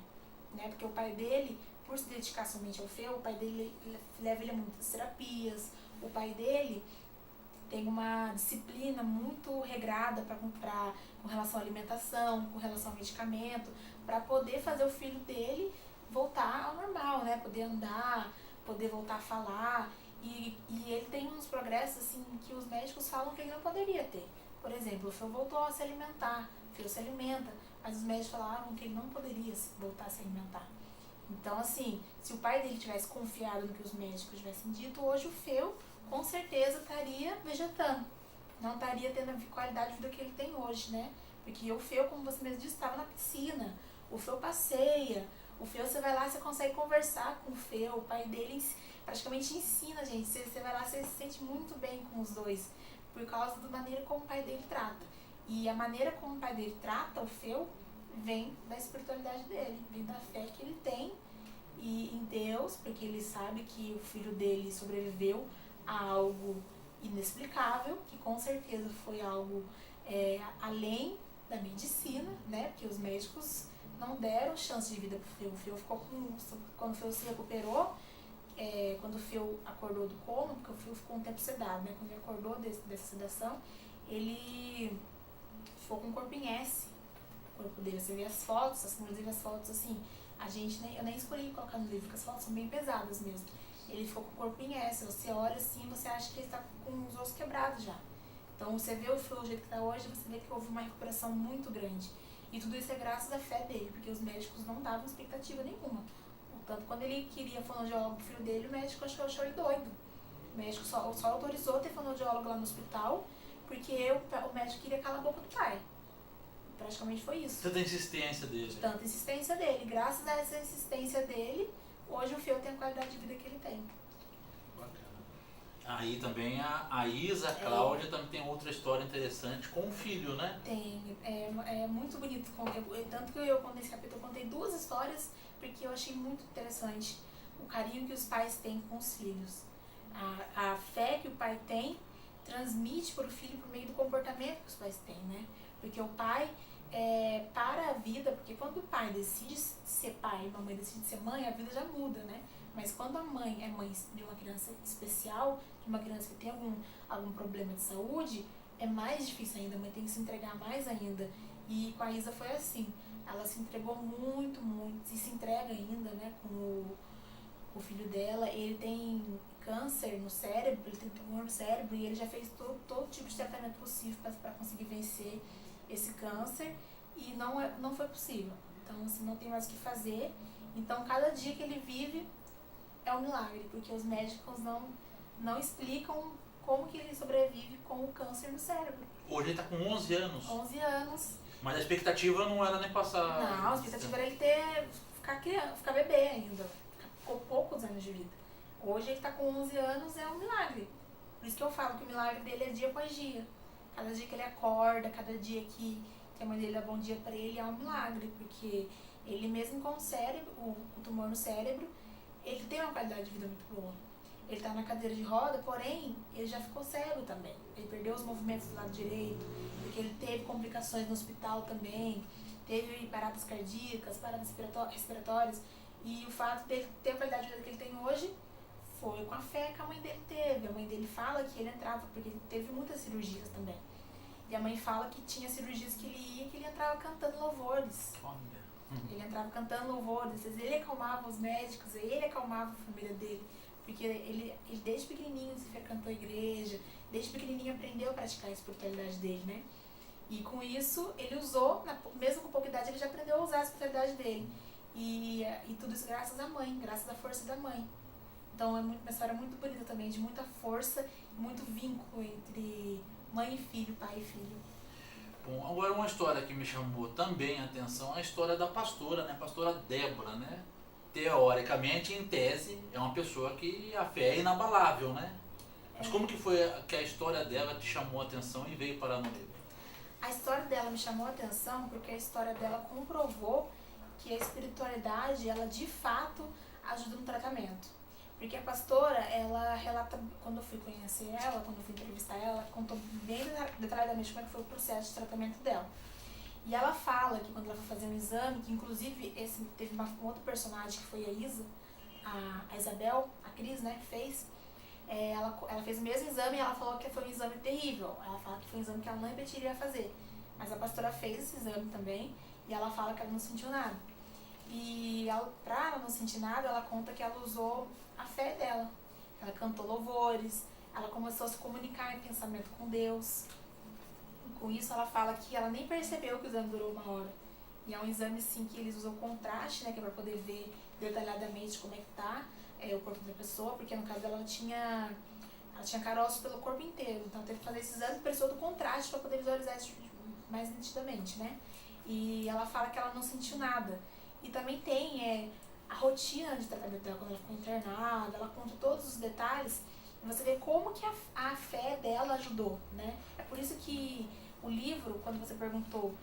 né? Porque o pai dele, por se dedicar somente ao Feu, o pai dele leva ele a muitas terapias, o pai dele tem uma disciplina muito regrada com relação à alimentação, com relação ao medicamento, para poder fazer o filho dele voltar ao normal, né? Poder andar, poder voltar a falar. E ele tem uns progressos assim, que os médicos falam que ele não poderia ter. Por exemplo, o Feu voltou a se alimentar, o Feu se alimenta, mas os médicos falaram que ele não poderia voltar a se alimentar. Então, assim, se o pai dele tivesse confiado no que os médicos tivessem dito, hoje o Feu, com certeza, estaria vegetando. Não estaria tendo a qualidade de vida que ele tem hoje, né? Porque o Feu, como você mesmo disse, estava na piscina. O Feu passeia. O Feu, você vai lá, você consegue conversar com o Feu, o pai dele praticamente ensina, gente. Você vai lá, você se sente muito bem com os dois, por causa da maneira como o pai dele trata. E a maneira como o pai dele trata o Feu vem da espiritualidade dele, vem da fé que ele tem e em Deus, porque ele sabe que o filho dele sobreviveu a algo inexplicável, que com certeza foi algo além da medicina, né? Porque os médicos não deram chance de vida pro Feu. O Feu ficou quando o Feu se recuperou, quando o Feu acordou do coma, porque o Feu ficou um tempo sedado, né? Quando ele acordou dessa sedação, ele ficou com o corpo em S, o corpo dele. Você vê as fotos, inclusive as fotos assim, eu nem escolhi colocar no livro, porque as fotos são bem pesadas mesmo. Ele ficou com o corpo em S, você olha assim, você acha que ele está com os ossos quebrados já. Então você vê o Feu do jeito que está hoje, você vê que houve uma recuperação muito grande. E tudo isso é graças à fé dele, porque os médicos não davam expectativa nenhuma. Portanto, quando ele queria fonoaudiólogo pro filho dele, o médico achou ele doido. O médico só autorizou ter fonoaudiólogo lá no hospital, porque o médico queria calar a boca do pai. Praticamente foi isso. Tanta insistência dele. Tanta insistência dele. Graças a essa insistência dele, hoje o Feu tem a qualidade de vida que ele tem. Bacana. Aí também a Isa, a Cláudia, também tem outra história interessante com o filho, né? Tem. É muito bonito. Tanto que eu, nesse capítulo, contei 2 histórias, porque eu achei muito interessante o carinho que os pais têm com os filhos. A fé que o pai tem transmite para o filho por meio do comportamento que os pais têm, né? Porque o pai, para a vida, porque quando o pai decide ser pai e a mãe decide ser mãe, a vida já muda, né? Mas quando a mãe é mãe de uma criança especial, de uma criança que tem algum problema de saúde, é mais difícil ainda, a mãe tem que se entregar mais ainda. E com a Isa foi assim, ela se entregou muito, muito, e se entrega ainda, né, com o filho dela. Ele tem câncer no cérebro, ele tem tumor no cérebro, e ele já fez todo tipo de tratamento possível para conseguir vencer esse câncer, e não foi possível. Então, assim, não tem mais o que fazer. Então, cada dia que ele vive é um milagre, porque os médicos não explicam como que ele sobrevive com o câncer no cérebro. Hoje ele está com 11 anos. 11 anos. Mas a expectativa não era nem passar... Não, a expectativa era ele ficar bebê ainda. Ficou poucos anos de vida. Hoje ele está com 11 anos, é um milagre. Por isso que eu falo que o milagre dele é dia após dia. Cada dia que ele acorda, cada dia que a mãe dele dá bom dia para ele, é um milagre. Porque ele mesmo com o cérebro, o tumor no cérebro, ele tem uma qualidade de vida muito boa. Ele está na cadeira de roda, porém, ele já ficou cego também. Ele perdeu os movimentos do lado direito, porque ele teve complicações no hospital também, teve paradas cardíacas, paradas respiratórias. E o fato dele ter a qualidade de vida que ele tem hoje foi com a fé que a mãe dele teve. A mãe dele fala que ele entrava, porque ele teve muitas cirurgias também. E a mãe fala que tinha cirurgias que ele entrava cantando louvores. Ele entrava cantando louvores, ele acalmava os médicos, ele acalmava a família dele. Porque ele desde pequenininho se frequentou a igreja, desde pequenininho aprendeu a praticar a espiritualidade dele, né? E com isso, ele usou, mesmo com pouca idade, ele já aprendeu a usar a espiritualidade dele. E tudo isso graças à mãe, graças à força da mãe. Então é uma história muito bonita também, de muita força e muito vínculo entre mãe e filho, pai e filho. Bom, agora uma história que me chamou também a atenção, a história da pastora, né? A pastora Débora, né? Teoricamente, em tese, é uma pessoa que a fé é inabalável, né? Mas como que foi que a história dela te chamou a atenção e veio parar no livro? A história dela me chamou a atenção porque a história dela comprovou que a espiritualidade, ela de fato ajuda no tratamento. Porque a pastora, ela relata, quando eu fui conhecer ela, quando eu fui entrevistar ela contou bem detalhadamente como é que foi o processo de tratamento dela. E ela fala que quando ela foi fazer um exame, que inclusive teve um outro personagem que foi a Isa, a Isabel, a Cris, né, fez, ela fez o mesmo exame e ela falou que foi um exame terrível. Ela fala que foi um exame que ela não repetiria fazer. Mas a pastora fez esse exame também e ela fala que ela não sentiu nada. E pra ela não sentir nada, ela conta que ela usou a fé dela. Ela cantou louvores, ela começou a se comunicar em pensamento com Deus. Com isso, ela fala que ela nem percebeu que o exame durou 1 hora. E é um exame, sim, que eles usam contraste, né, que é para poder ver detalhadamente como é que tá o corpo da pessoa, porque no caso dela ela tinha caroços pelo corpo inteiro. Então teve que fazer esse exame, precisou do contraste para poder visualizar isso mais nitidamente, né? E ela fala que ela não sentiu nada. E também tem a rotina de tratamento dela quando ela ficou internada, ela conta todos os detalhes e você vê como que a fé dela ajudou, né? É por isso que o livro, quando você perguntou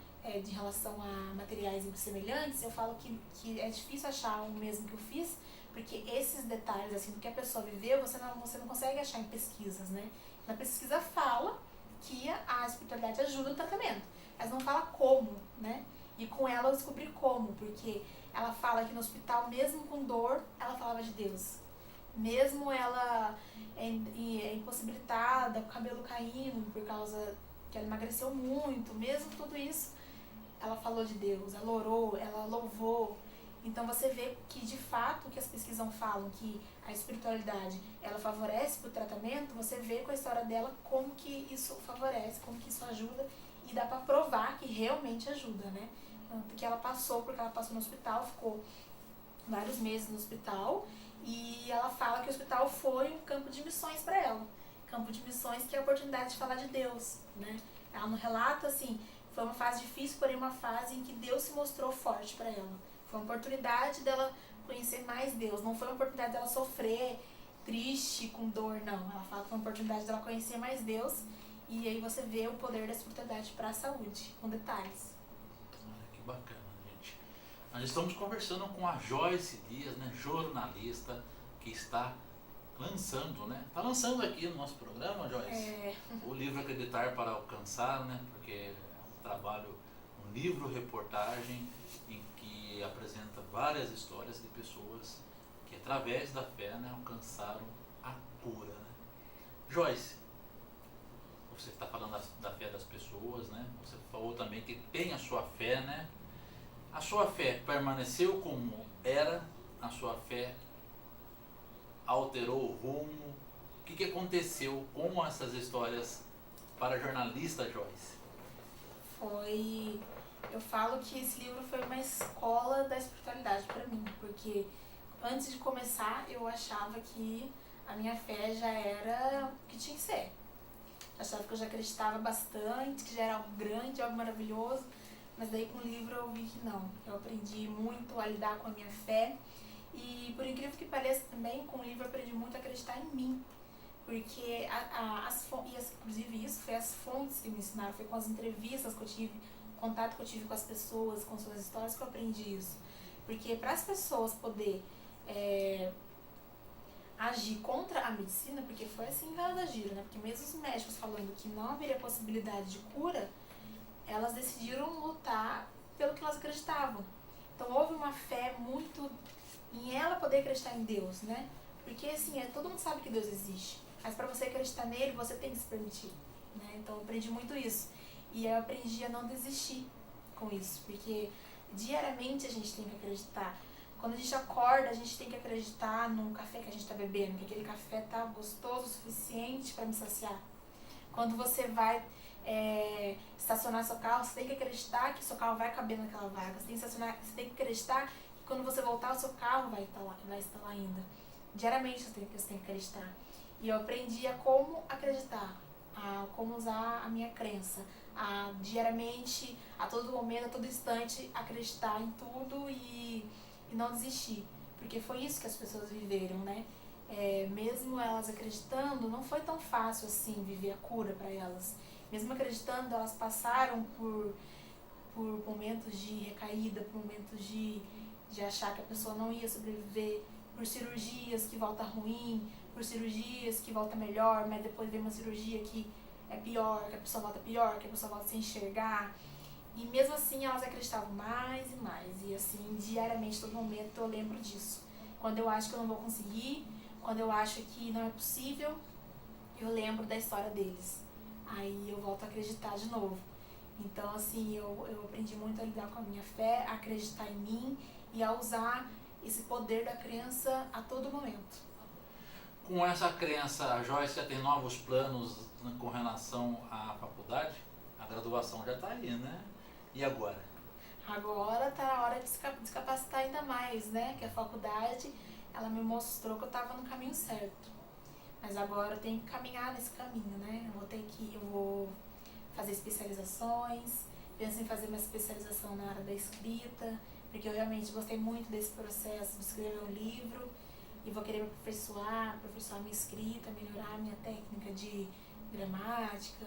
de relação a materiais semelhantes, eu falo que é difícil achar o mesmo que eu fiz, porque esses detalhes, assim, do que a pessoa viveu, você não consegue achar em pesquisas, né? Na pesquisa fala que a espiritualidade ajuda no tratamento, mas não fala como, né? E com ela eu descobri como, porque ela fala que no hospital, mesmo com dor, ela falava de Deus. Mesmo ela impossibilitada, com o cabelo caindo, por causa que ela emagreceu muito, mesmo tudo isso, ela falou de Deus, ela orou, ela louvou. Então você vê que de fato o que as pesquisas falam, que a espiritualidade ela favorece para o tratamento, você vê com a história dela como que isso favorece, como que isso ajuda e dá para provar que realmente ajuda, né? Tanto que ela passou, porque ela passou no hospital, ficou vários meses no hospital e ela fala que o hospital foi um campo de missões para ela. Campo de missões que é a oportunidade de falar de Deus, né? Ela não relata assim, foi uma fase difícil, porém uma fase em que Deus se mostrou forte para ela. Foi uma oportunidade dela conhecer mais Deus, não foi uma oportunidade dela sofrer, triste, com dor, não. Ela fala que foi uma oportunidade dela conhecer mais Deus e aí você vê o poder da espiritualidade para a saúde, com detalhes. Olha que bacana, gente. Nós estamos conversando com a Joyce Dias, né, jornalista, que está lançando, né? Está lançando aqui no nosso programa, Joyce, o livro Acreditar para Alcançar, né? Porque é um trabalho, um livro-reportagem em que apresenta várias histórias de pessoas que através da fé, né, alcançaram a cura, né? Joyce, você está falando da fé das pessoas, né? Você falou também que tem a sua fé, né? A sua fé permaneceu como era? A sua fé alterou o rumo? O que aconteceu com essas histórias para a jornalista Joyce? Eu falo que esse livro foi uma escola da espiritualidade para mim, porque antes de começar eu achava que a minha fé já era o que tinha que ser. Eu achava que eu já acreditava bastante, que já era algo grande, algo maravilhoso, mas daí com o livro eu vi que não. Eu aprendi muito a lidar com a minha fé e, por incrível que pareça também, com o livro eu aprendi muito a acreditar em mim, porque inclusive isso foi as fontes que me ensinaram, foi com as entrevistas que eu tive, o contato que eu tive com as pessoas, com suas histórias, que eu aprendi isso. Porque para as pessoas poder agir contra a medicina, porque foi assim que elas agiram, né? Porque mesmo os médicos falando que não haveria possibilidade de cura, elas decidiram lutar pelo que elas acreditavam. Então houve uma fé muito em ela poder acreditar em Deus, né? Porque assim, todo mundo sabe que Deus existe, mas para você acreditar nele, você tem que se permitir, né? Então eu aprendi muito isso. E eu aprendi a não desistir com isso, porque diariamente a gente tem que acreditar. Quando a gente acorda, a gente tem que acreditar no café que a gente está bebendo, que aquele café tá gostoso o suficiente para me saciar. Quando você vai estacionar seu carro, você tem que acreditar que seu carro vai caber naquela vaga. Você tem que acreditar que quando você voltar, o seu carro vai estar lá ainda. Diariamente você tem que acreditar. E eu aprendi a como acreditar, a como usar a minha crença, a diariamente, a todo momento, a todo instante, acreditar em tudo e não desistir, porque foi isso que as pessoas viveram, né? Mesmo elas acreditando, não foi tão fácil assim viver a cura para elas. Mesmo acreditando, elas passaram por momentos de recaída, por momentos de achar que a pessoa não ia sobreviver, por cirurgias que volta ruim, por cirurgias que volta melhor, mas depois vem uma cirurgia que é pior, que a pessoa volta pior, que a pessoa volta sem enxergar. E mesmo assim elas acreditavam mais e mais. E assim, diariamente, todo momento eu lembro disso. Quando eu acho que eu não vou conseguir, quando eu acho que não é possível, eu lembro da história deles. Aí eu volto a acreditar de novo. Então assim, eu aprendi muito a lidar com a minha fé, a acreditar em mim e a usar esse poder da crença a todo momento. Com essa crença, a Joyce já tem novos planos com relação à faculdade? A graduação já está aí, né? E agora? Agora está na hora de se capacitar ainda mais, né? Que a faculdade, ela me mostrou que eu estava no caminho certo. Mas agora eu tenho que caminhar nesse caminho, né? Eu vou fazer especializações, penso em fazer uma especialização na área da escrita, porque eu realmente gostei muito desse processo de escrever um livro e vou querer me aperfeiçoar minha escrita, melhorar a minha técnica de gramática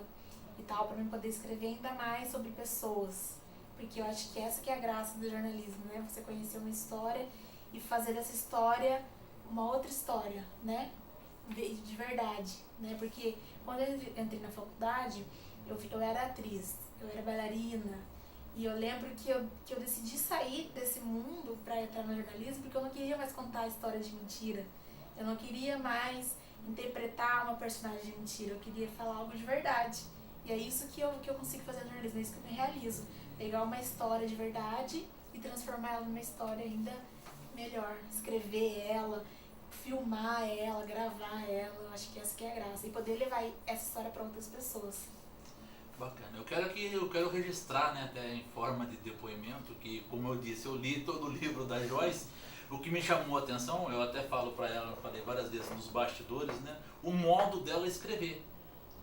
e tal, para mim poder escrever ainda mais sobre pessoas, porque eu acho que essa que é a graça do jornalismo, né? Você conhecer uma história e fazer dessa história uma outra história, né? De verdade, né? Porque quando eu entrei na faculdade, eu era atriz, eu era bailarina, e eu lembro que eu decidi sair desse mundo para entrar no jornalismo porque eu não queria mais contar a história de mentira, eu não queria mais interpretar uma personagem de mentira, eu queria falar algo de verdade. E é isso que eu consigo fazer no jornalismo, é isso que eu me realizo. Pegar uma história de verdade e transformar ela numa história ainda melhor. Escrever ela, filmar ela, gravar ela, eu acho que essa que é a graça. E poder levar essa história para outras pessoas. Bacana. Eu quero registrar, né, até em forma de depoimento, que, como eu disse, eu li todo o livro da Joyce. O que me chamou a atenção, eu até falo para ela, falei várias vezes nos bastidores, né, o modo dela escrever.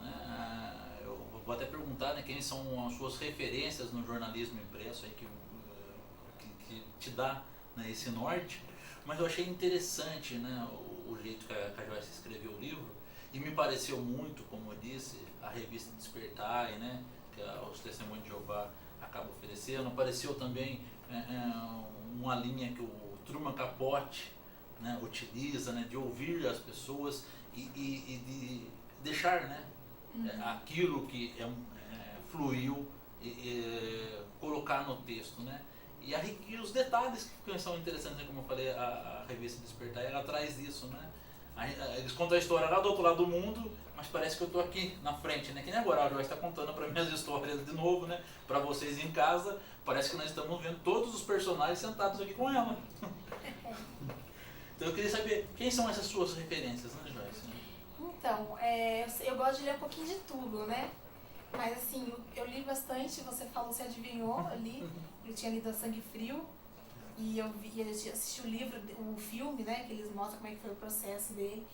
Né? Eu vou até perguntar, né, quem são as suas referências no jornalismo impresso aí que te dá, né, esse norte. Mas eu achei interessante, né, o jeito que a Joyce escreveu o livro, e me pareceu muito, como eu disse, a revista Despertar, né, que os Testemunhos de Jeová acabam oferecendo. Pareceu também uma linha que o Truman Capote, né, utiliza, né, de ouvir as pessoas e de deixar, né, aquilo que fluiu colocar no texto, né. E os detalhes que são interessantes, né, como eu falei, a revista Despertar, ela traz isso, né. Eles contam a história lá do outro lado do mundo, mas parece que eu estou aqui na frente, né? Que nem agora a Joyce está contando para mim as histórias de novo, né? Para vocês em casa, parece que nós estamos vendo todos os personagens sentados aqui com ela. Então eu queria saber, quem são essas suas referências, né, Joyce? Então, eu gosto de ler um pouquinho de tudo, né? Mas assim, eu li bastante, você falou, você adivinhou, eu tinha lido a Sangue Frio, e eu assisti o livro, o filme, né, que eles mostram como é que foi o processo dele.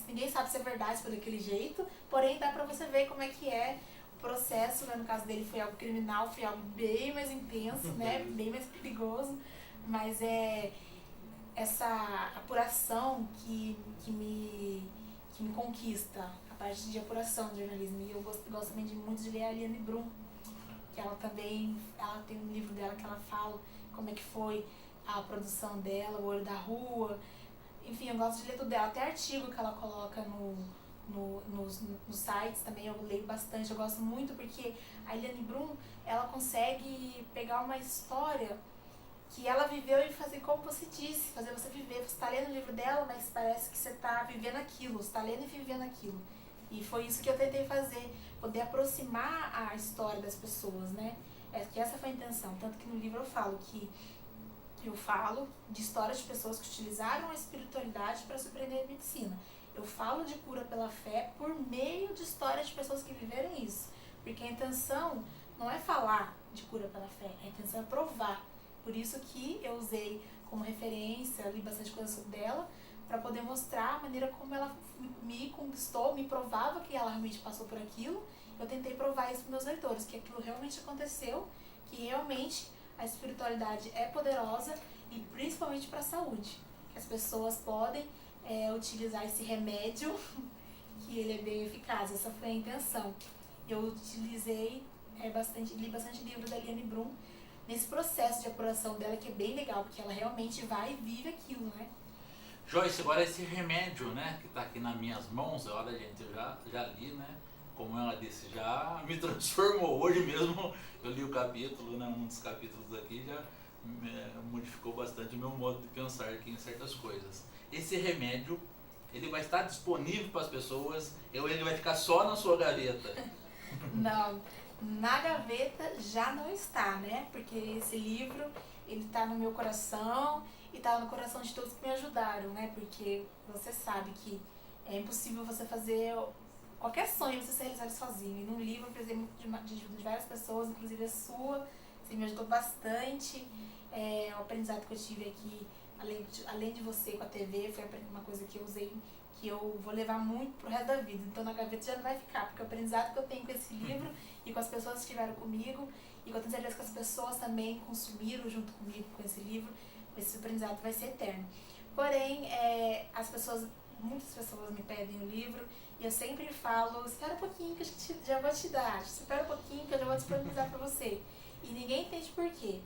Ninguém sabe se é verdade por daquele jeito, porém dá pra você ver como é que é o processo, né? No caso dele foi algo criminal, foi algo bem mais intenso, né, bem mais perigoso, mas essa apuração que me conquista, a parte de apuração do jornalismo. E eu gosto também muito de ler a Eliane Brum, que ela tem um livro dela que ela fala como é que foi a produção dela, O Olho da Rua. Enfim, eu gosto de ler tudo dela, até artigo que ela coloca nos sites também eu leio bastante. Eu gosto muito porque a Eliane Brum, ela consegue pegar uma história que ela viveu e fazer como você disse, fazer você viver. Você está lendo o livro dela, mas parece que você está vivendo aquilo, você está lendo e vivendo aquilo. E foi isso que eu tentei fazer, poder aproximar a história das pessoas, né? Que essa foi a intenção. Tanto que no livro eu falo de histórias de pessoas que utilizaram a espiritualidade para surpreender a medicina. Eu falo de cura pela fé por meio de histórias de pessoas que viveram isso. Porque a intenção não é falar de cura pela fé, a intenção é provar. Por isso que eu usei como referência, li bastante coisa sobre dela, para poder mostrar a maneira como ela me conquistou, me provava que ela realmente passou por aquilo. Eu tentei provar isso para meus leitores, que aquilo realmente aconteceu, que realmente a espiritualidade é poderosa e principalmente para a saúde. Que as pessoas podem utilizar esse remédio, que ele é bem eficaz. Essa foi a intenção. Eu utilizei li bastante livro da Eliane Brum nesse processo de apuração dela, que é bem legal, porque ela realmente vai e vive aquilo, né? Joyce, agora esse remédio, né, que está aqui nas minhas mãos, olha, gente, eu já li, né? Como ela disse, já me transformou. Hoje mesmo eu li o capítulo, né, um dos capítulos aqui, já modificou bastante o meu modo de pensar aqui em certas coisas. Esse remédio, ele vai estar disponível para as pessoas, ou ele vai ficar só na sua gaveta? Não, na gaveta já não está, né? Porque esse livro, ele está no meu coração e está no coração de todos que me ajudaram, né? Porque você sabe que é impossível você fazer qualquer sonho, você se realizar sozinho. E num livro eu precisei muito de ajuda de várias pessoas, inclusive a sua, você me ajudou bastante. O aprendizado que eu tive aqui, além de você com a TV, foi uma coisa que eu usei, que eu vou levar muito pro resto da vida. Então na gaveta já não vai ficar, porque o aprendizado que eu tenho com esse livro e com as pessoas que estiveram comigo, e que eu tenho certeza que as pessoas também consumiram junto comigo com esse livro, esse aprendizado vai ser eterno. Porém, muitas pessoas me pedem o livro e eu sempre falo, espera um pouquinho que eu já vou te dar, espera um pouquinho que eu já vou disponibilizar para você. E ninguém entende por quê.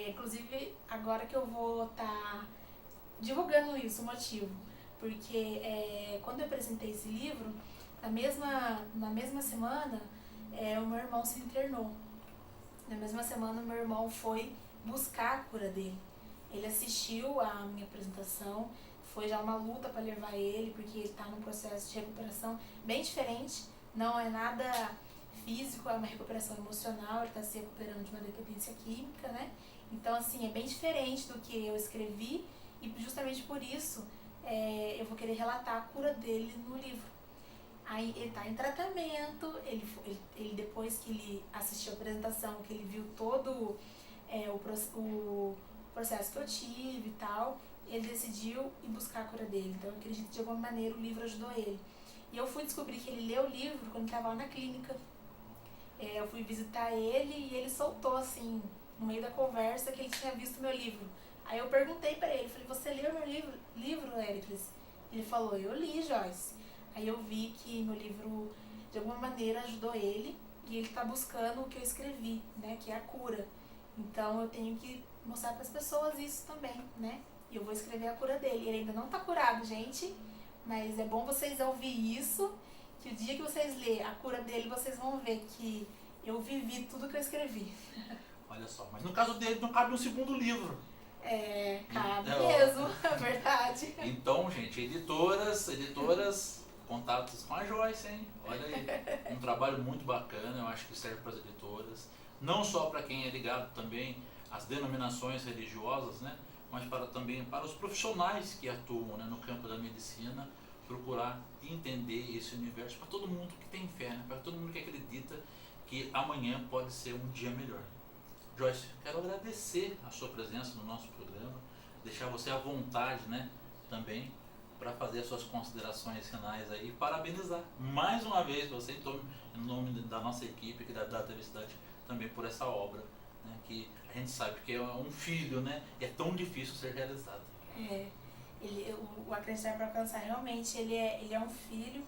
Inclusive, agora que eu vou estar divulgando isso, o motivo. Porque quando eu apresentei esse livro, na mesma semana, o meu irmão se internou. Na mesma semana, o meu irmão foi buscar a cura dele. Ele assistiu a minha apresentação, foi já uma luta para levar ele, porque ele está num processo de recuperação bem diferente, não é nada físico, é uma recuperação emocional, ele está se recuperando de uma dependência química, né? Então, assim, é bem diferente do que eu escrevi e justamente por isso eu vou querer relatar a cura dele no livro. Aí ele está em tratamento, ele depois que ele assistiu a apresentação, que ele viu todo o processo que eu tive e tal, ele decidiu ir buscar a cura dele. Então eu acredito que de alguma maneira o livro ajudou ele. E eu fui descobrir que ele leu o livro quando estava lá na clínica. Eu fui visitar ele e ele soltou assim, no meio da conversa, que ele tinha visto meu livro. Aí eu perguntei pra ele, falei, você leu meu livro, Éricles? Ele falou, eu li, Joyce. Aí eu vi que meu livro, de alguma maneira, ajudou ele e ele tá buscando o que eu escrevi, né, que é a cura. Então eu tenho que mostrar para as pessoas isso também, né? E eu vou escrever a cura dele. Ele ainda não tá curado, gente, mas é bom vocês ouvir isso, que o dia que vocês lerem a cura dele, vocês vão ver que eu vivi tudo que eu escrevi. Olha só, mas no caso dele não cabe um segundo livro. Cabe mesmo, é verdade. Então, gente, editoras, contatos com a Joyce, hein? Olha aí, um trabalho muito bacana, eu acho que serve para as editoras, não só para quem é ligado também às denominações religiosas, né? Mas também para os profissionais que atuam, né, no campo da medicina, procurar entender esse universo para todo mundo que tem fé, né? Para todo mundo que acredita que amanhã pode ser um dia melhor. Joyce, quero agradecer a sua presença no nosso programa, deixar você à vontade, né, também, para fazer as suas considerações finais aí e parabenizar mais uma vez você em nome da nossa equipe aqui da TV Cidade também por essa obra, né, que a gente sabe que é um filho, né, e é tão difícil ser realizado. O Acreditar para Alcançar realmente ele é um filho,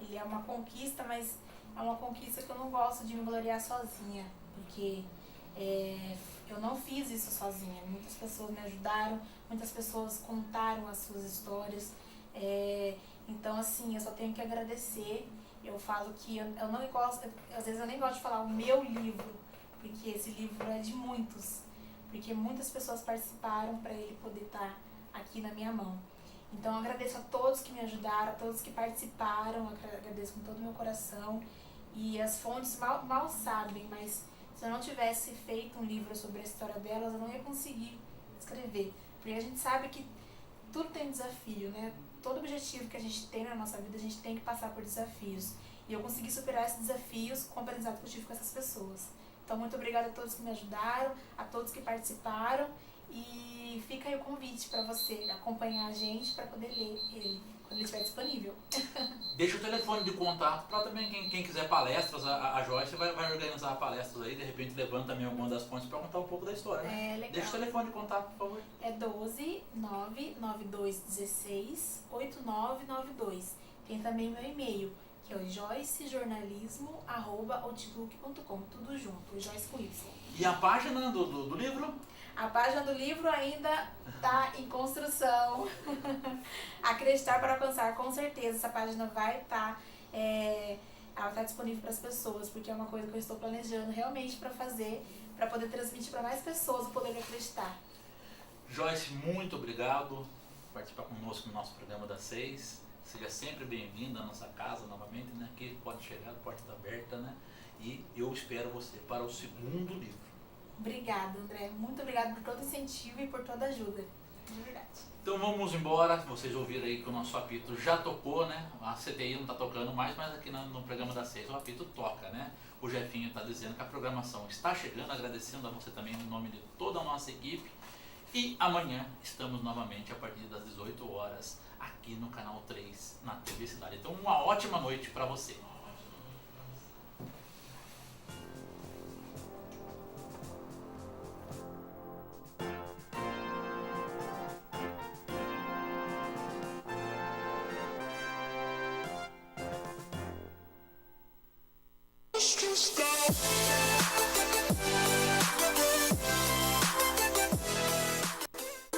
ele é uma conquista, mas é uma conquista que eu não gosto de me gloriar sozinha, porque eu não fiz isso sozinha. Muitas pessoas me ajudaram, muitas pessoas contaram as suas histórias. Então, assim, eu só tenho que agradecer. Eu falo que eu não gosto, às vezes eu nem gosto de falar o meu livro, porque esse livro é de muitos, porque muitas pessoas participaram para ele poder estar aqui na minha mão. Então, eu agradeço a todos que me ajudaram, a todos que participaram, agradeço com todo o meu coração. E as fontes mal sabem, mas se eu não tivesse feito um livro sobre a história delas, eu não ia conseguir escrever. Porque a gente sabe que tudo tem desafio, né? Todo objetivo que a gente tem na nossa vida, a gente tem que passar por desafios. E eu consegui superar esses desafios com o aprendizado que eu tive com essas pessoas. Então, muito obrigada a todos que me ajudaram, a todos que participaram. E fica aí o convite para você acompanhar a gente para poder ler ele, quando ele estiver disponível. Deixa o telefone de contato para também quem quiser palestras, a Joyce vai organizar palestras aí, de repente levanta também alguma das fontes para contar um pouco da história. Legal. Deixa o telefone de contato, por favor. É 12 992 16 8992. Tem também meu e-mail, que é o joycejornalismo@outlook.com, tudo junto, Joyce com Y. E a página do livro? A página do livro ainda está em construção. Acreditar para Alcançar, com certeza essa página vai estar ela está disponível para as pessoas, porque é uma coisa que eu estou planejando realmente para fazer, para poder transmitir para mais pessoas o poder de acreditar. Joyce, muito obrigado por participar conosco no nosso programa das 6. Seja sempre bem-vinda à nossa casa novamente, né? Aqui pode chegar, a porta está aberta, né? E eu espero você para o segundo livro. Obrigada, André. Muito obrigada por todo o incentivo e por toda a ajuda. De verdade. Então vamos embora. Vocês ouviram aí que o nosso apito já tocou, né? A CTI não está tocando mais, mas aqui no programa das 6 o apito toca, né? O Jefinho está dizendo que a programação está chegando, agradecendo a você também em nome de toda a nossa equipe. E amanhã estamos novamente a partir das 18 horas aqui no canal 3 na TV Cidade. Então uma ótima noite para você. Música